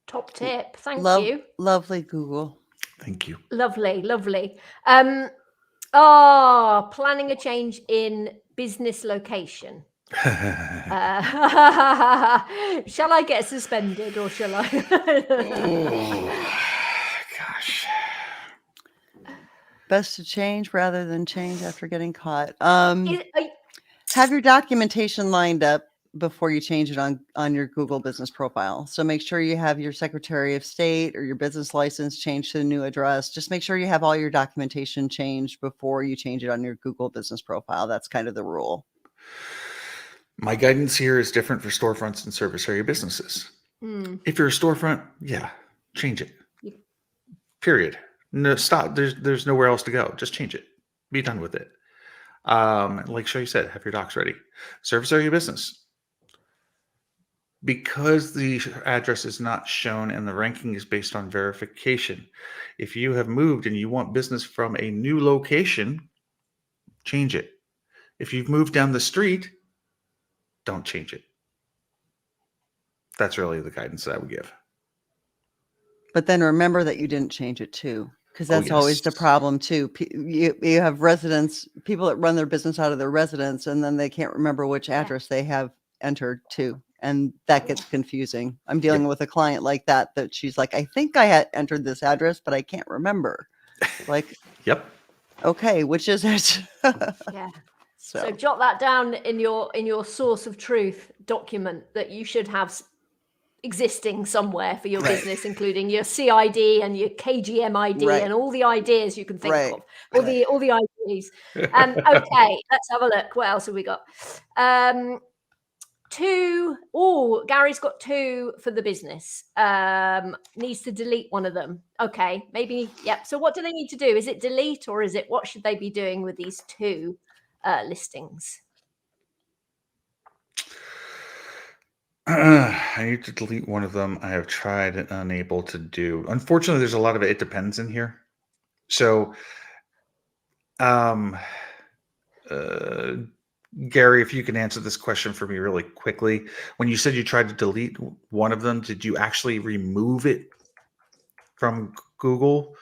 Top tip. Thank you. Lovely, Google. Thank you. Lovely. Planning a change in business location. Shall I get suspended, or shall I? Oh, gosh. Best to change rather than change after getting caught. Have your documentation lined up before you change it on your Google business profile. So make sure you have your Secretary of State or your business license changed to the new address. Just make sure you have all your documentation changed before you change it on your Google business profile. That's kind of the rule. My guidance here is different for storefronts and service area businesses. If you're a storefront, yeah, change it. Period. No, stop. There's nowhere else to go. Just change it. Be done with it. Like Sherry said, have your docs ready. Service area business. Because the address is not shown and the ranking is based on verification. If you have moved and you want business from a new location, change it. If you've moved down the street, don't change it. That's really the guidance that I would give. But then remember that you didn't change it too, because that's always the problem too. You have residents, people that run their business out of their residence, and then they can't remember which address they have entered to. And that gets confusing. I'm dealing with a client like that she's like, I think I had entered this address, but I can't remember. Like, yep. Okay, which is it? Yeah. So jot that down in your source of truth document that you should have existing somewhere for your business, including your CID and your KGM ID and all the ideas you can think of. All the IDs. Okay, let's have a look. What else have we got? 2. Oh, Gary's got 2 for the business. Needs to delete one of them. Okay, maybe. Yep. So what do they need to do? Is it delete, or is it what should they be doing with these 2 listings? I need to delete one of them. I have tried and unable to do. Unfortunately, there's a lot of it depends in here. So, Gary, if you can answer this question for me really quickly. When you said you tried to delete one of them, did you actually remove it from Google?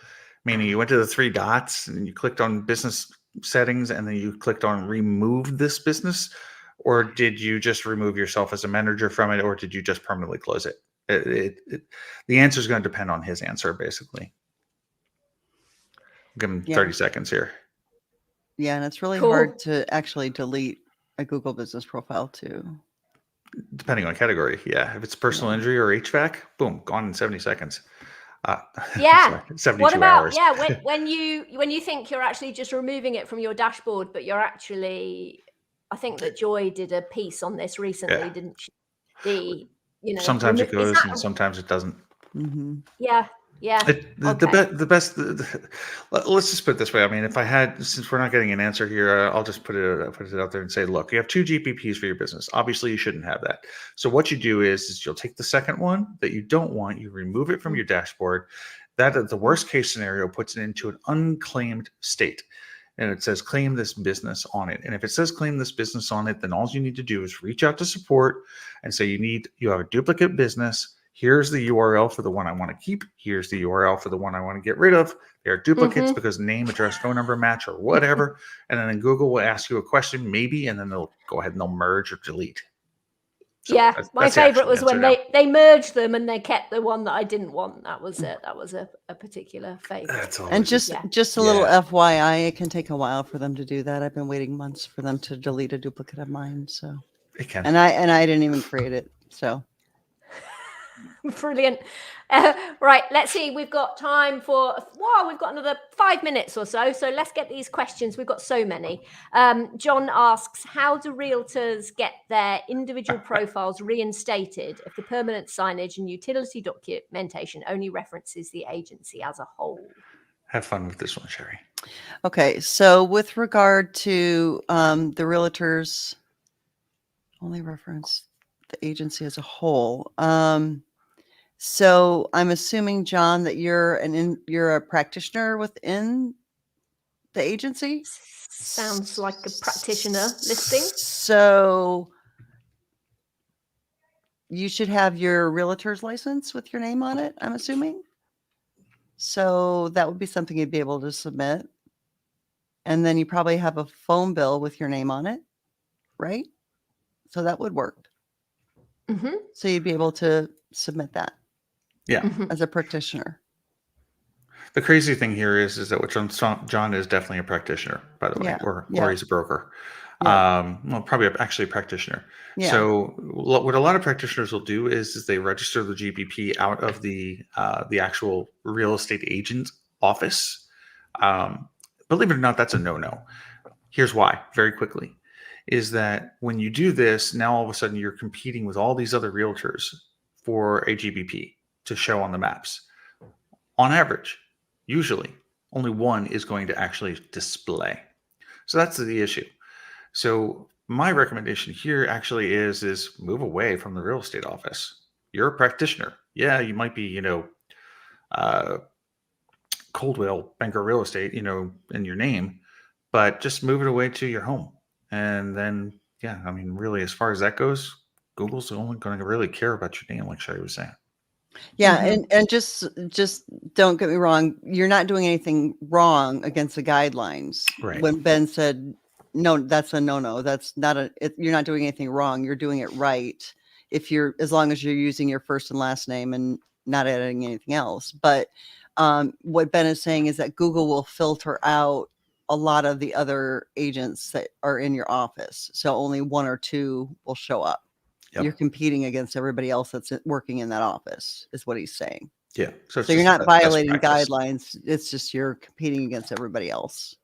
Meaning you went to the 3 dots and you clicked on business settings and then you clicked on remove this business? Or did you just remove yourself as a manager from it? Or did you just permanently close it? The answer is going to depend on his answer, basically. Give him 30 seconds here. Yeah, and it's really hard to actually delete a Google business profile too. Depending on category, yeah. If it's personal injury or HVAC, boom, gone in 70 seconds. 72 what about hours. when you think you're actually just removing it from your dashboard, but you're actually, I think that Joy did a piece on this recently, didn't she? Sometimes it goes and sometimes it doesn't. Mm-hmm. Yeah. The best. Let's just put it this way. I mean, if I had, since we're not getting an answer here, I'll just put it out there and say, look, you have 2 GPPs for your business. Obviously, you shouldn't have that. So what you do is you'll take the second one that you don't want, you remove it from your dashboard. That at the worst case scenario puts it into an unclaimed state, and it says claim this business on it. And if it says claim this business on it, then all you need to do is reach out to support and say you have a duplicate business. Here's the URL for the one I want to keep. Here's the URL for the one I want to get rid of. They're duplicates because name, address, phone number match or whatever. And then Google will ask you a question, maybe, and then they'll go ahead and they'll merge or delete. So Yeah, my that's the favorite actual was answer when now. they merged them and they kept the one that I didn't want. That was a particular favorite. That's And always just a little FYI, it can take a while for them to do that. I've been waiting months for them to delete a duplicate of mine. So it can. and I didn't even create it. So Brilliant. Right, let's see. We've got time for, wow, we've got another 5 minutes or so. So let's get these questions. We've got so many. John asks, how do realtors get their individual profiles reinstated if the permanent signage and utility documentation only references the agency as a whole? Have fun with this one, Sherry. okay, so with regard to the realtors only reference the agency as a whole. So I'm assuming, John, that you're a practitioner within the agency. Sounds like a practitioner listing. So you should have your realtor's license with your name on it, I'm assuming. So that would be something you'd be able to submit. And then you probably have a phone bill with your name on it, right? So that would work. Mm-hmm. So you'd be able to submit that Yeah. as a practitioner. The crazy thing here is that what John is definitely a practitioner, by the way, Yeah, or yeah. he's a broker. Yeah. Well, probably actually a practitioner. Yeah. So what a lot of practitioners will do is they register the GBP out of the actual real estate agent office. Believe it or not, that's a no-no. Here's why, very quickly, is that when you do this, now all of a sudden you're competing with all these other realtors for a GBP to show on the maps. On average, usually only one is going to actually display. So that's the issue. So my recommendation here actually is move away from the real estate office. You're a practitioner. Yeah, you might be, Coldwell Banker Real Estate, in your name, but just move it away to your home. And then, yeah, I mean, really, as far as that goes, Google's only going to really care about your name, like Sherry was saying. Yeah, and just don't get me wrong, you're not doing anything wrong against the guidelines. Right. When Ben said, no, that's a no-no. That's not you're not doing anything wrong. You're doing it right. As long as you're using your first and last name and not adding anything else. But what Ben is saying is that Google will filter out a lot of the other agents that are in your office. So only one or two will show up. Yep. You're competing against everybody else that's working in that office, is what he's saying. Yeah. So you're not violating guidelines. It's just you're competing against everybody else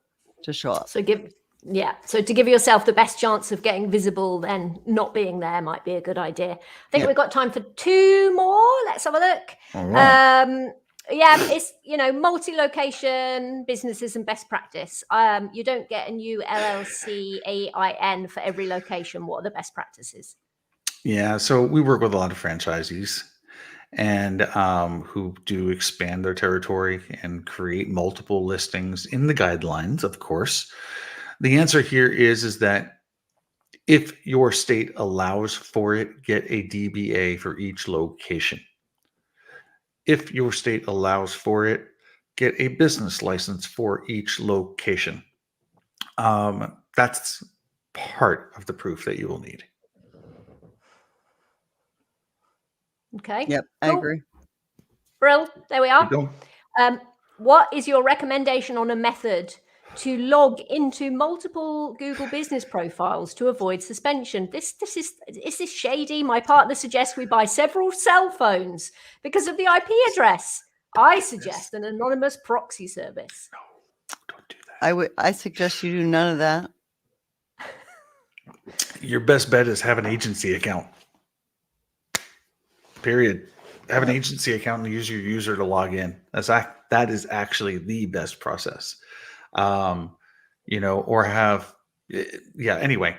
to show up. So to give yourself the best chance of getting visible, then not being there might be a good idea. I think we've got time for 2 more. Let's have a look. All right. It's multi-location businesses and best practice. You don't get a new LLC AIN for every location. What are the best practices? Yeah, so we work with a lot of franchisees and who do expand their territory and create multiple listings in the guidelines, of course. The answer here is that if your state allows for it, get a DBA for each location. If your state allows for it, get a business license for each location. That's part of the proof that you will need. Okay. Yep, I agree. Brill, there we are. What is your recommendation on a method to log into multiple Google business profiles to avoid suspension? Is this shady? My partner suggests we buy several cell phones because of the IP address. I suggest an anonymous proxy service. No, don't do that. I suggest you do none of that. Your best bet is have an agency account. Period. Have an agency account and use your user to log in. That is actually the best process. Or have, anyway,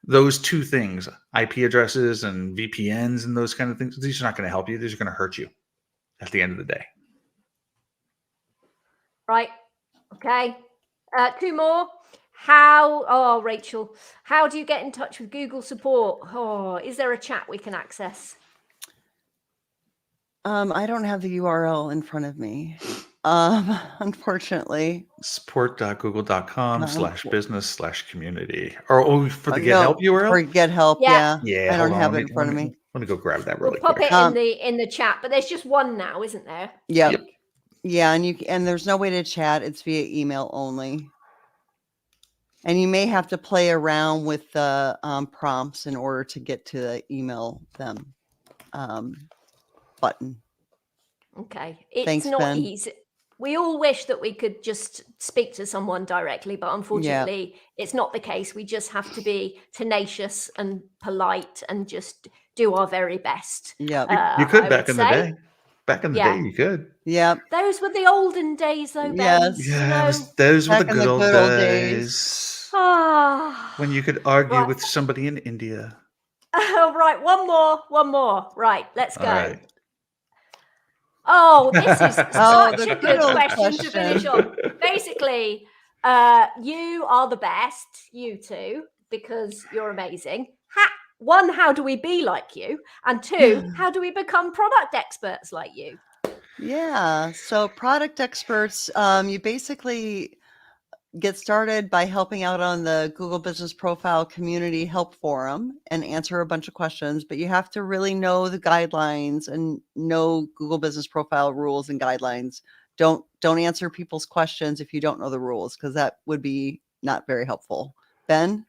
those 2 things, IP addresses and VPNs and those kind of things, these are not going to help you. These are going to hurt you at the end of the day. Right. Okay. 2 more. Rachel, how do you get in touch with Google support? Is there a chat we can access? I don't have the URL in front of me. Unfortunately. support.google.com/business/community. Or for the get No, help URL? for get help. Yeah. Yeah, I don't hold on. have it in front of me. Let me go grab that We'll really pop quick. it in the chat, but there's just one now, isn't there? Yep. Yep. Yeah, and there's no way to chat. It's via email only. And you may have to play around with the prompts in order to get to the email them button. Okay. It's Thanks, not Ben. easy. We all wish that we could just speak to someone directly, but unfortunately, it's not the case. We just have to be tenacious and polite and just do our very best. Yep. You could I back would in the say. day. Back in the Yeah. day, you could. Yep. Those were the olden days, though, Ben. Yes. You Yeah, know. those were the Back in good the old good old days. Ah. When you could argue Right. with somebody in India. Oh, right. One more. Right. Let's go. All right. Oh, this is Oh, such the a good good old question to finish question. on. Basically, you are the best, you two, because you're amazing. One, how do we be like you? And two, how do we become product experts like you? Yeah. So product experts, you basically get started by helping out on the Google Business Profile Community Help Forum and answer a bunch of questions, but you have to really know the guidelines and know Google Business Profile rules and guidelines. Don't answer people's questions if you don't know the rules, because that would be not very helpful. Ben?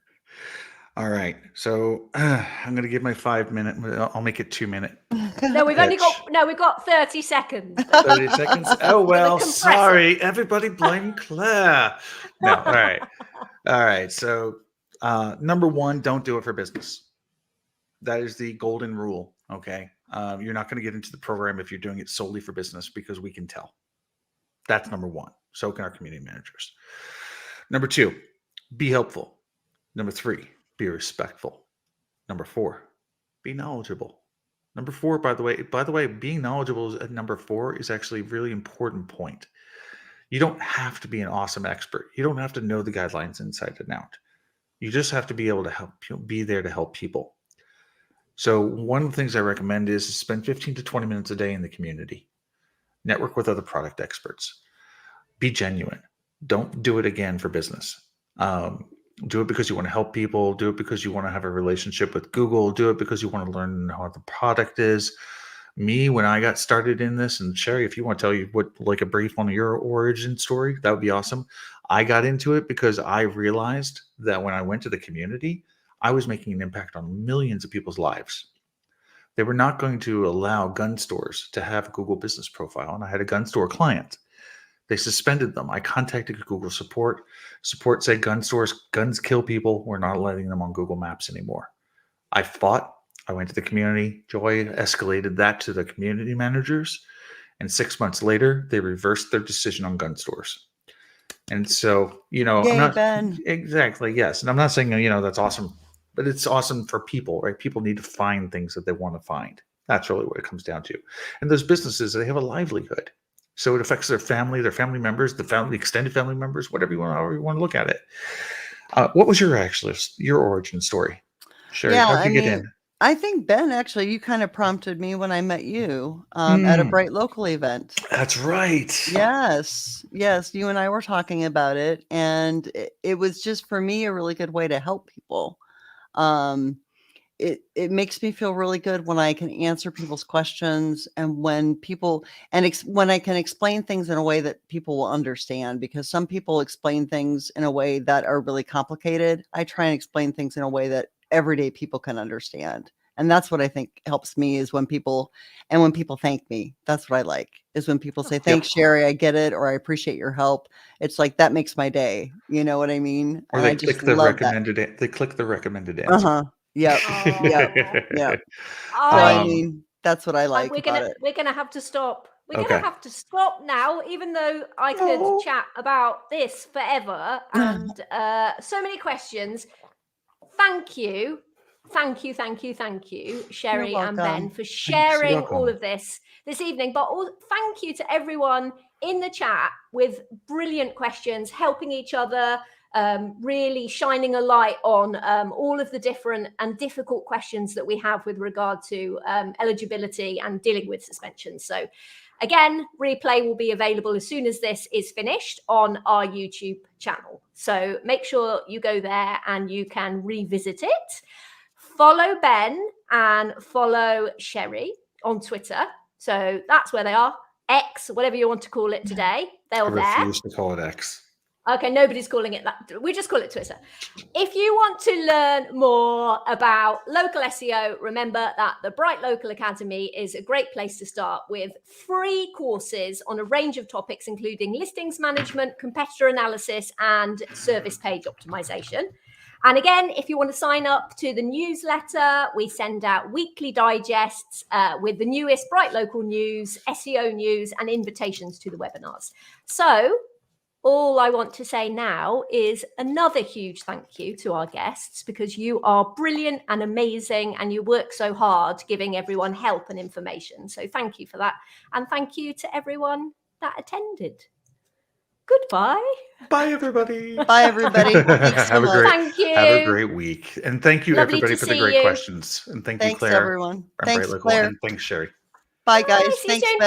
All right. So I'm going to give my 5 minute. I'll make it 2 minute. No, we've got 30 seconds. 30 seconds. Oh, well, compressor. sorry. Everybody blame Claire. No. All right. All right. So number one, don't do it for business. That is the golden rule. Okay. You're not going to get into the program if you're doing it solely for business, because we can tell. That's number one. So can our community managers. Number two, be helpful. Number three, be respectful. Number four, be knowledgeable. Number four, by the way, being knowledgeable at number four is actually a really important point. You don't have to be an awesome expert. You don't have to know the guidelines inside and out. You just have to be able to help, be there to help people. So one of the things I recommend is to spend 15 to 20 minutes a day in the community. Network with other product experts. Be genuine. Don't do it again for business. Do it because you want to help people. Do it because you want to have a relationship with Google. Do it because you want to learn how the product is. Me, when I got started in this, and Sherry, if you want to tell you what, like a brief on your origin story, that would be awesome. I got into it because I realized that when I went to the community, I was making an impact on millions of people's lives. They were not going to allow gun stores to have a Google Business Profile, and I had a gun store client. They suspended them. I contacted Google support. Support said guns kill people. We're not letting them on Google Maps anymore. I fought. I went to the community. Joy escalated that to the community managers. And 6 months later, they reversed their decision on gun stores. And so, Yay, I'm not Ben. exactly, yes. And I'm not saying, that's awesome, but it's awesome for people, right? People need to find things that they want to find. That's really what it comes down to. And those businesses, they have a livelihood. So it affects their family members, the extended family members, however you want to look at it. What was your origin story? Sherry, Yeah, how'd you get in? I think, Ben, actually, you kind of prompted me when I met you at a Bright Local event. That's right. Yes. You and I were talking about it, and it was just, for me, a really good way to help people. It makes me feel really good when I can answer people's questions, and when when I can explain things in a way that people will understand, because some people explain things in a way that are really complicated. I try and explain things in a way that everyday people can understand. And that's what I think helps me, is when people thank me. That's what I like, is when people say, "Thanks, Sherry, I get it," or "I appreciate your help." It's like, that makes my day. You know what I mean? Or And I just love that. they click the recommended answer. Yep. Yep. So I mean, that's what I like about it. We're gonna have to stop. We're Okay. gonna have to stop now, even though I could chat about this forever, and so many questions. Thank you, Sherry and Ben, for sharing all of this evening. But thank you to everyone in the chat with brilliant questions, helping each other, really shining a light on all of the different and difficult questions that we have with regard to eligibility and dealing with suspensions. So Again, replay will be available as soon as this is finished on our YouTube channel. So make sure you go there and you can revisit it. Follow Ben and follow Sherry on Twitter. So that's where they are. X, whatever you want to call it today. They're I there. refuse to call it X. Okay, nobody's calling it that. We just call it Twitter. If you want to learn more about local SEO, remember that the Bright Local Academy is a great place to start with free courses on a range of topics, including listings management, competitor analysis, and service page optimization. And again, if you want to sign up to the newsletter, we send out weekly digests with the newest Bright Local news, SEO news, and invitations to the webinars. So all I want to say now is another huge thank you to our guests, because you are brilliant and amazing and you work so hard giving everyone help and information. So thank you for that. And thank you to everyone that attended. Goodbye. Bye, everybody. Bye, everybody. Thanks so much. Thank you. Have a great week. And thank you, Lovely everybody, to for the see great you. questions. And thank you, Thanks, Claire. everyone. from Thanks, Bright Local, Claire. and thanks, Sherry. Bye, guys. See you Thanks, soon. Ben.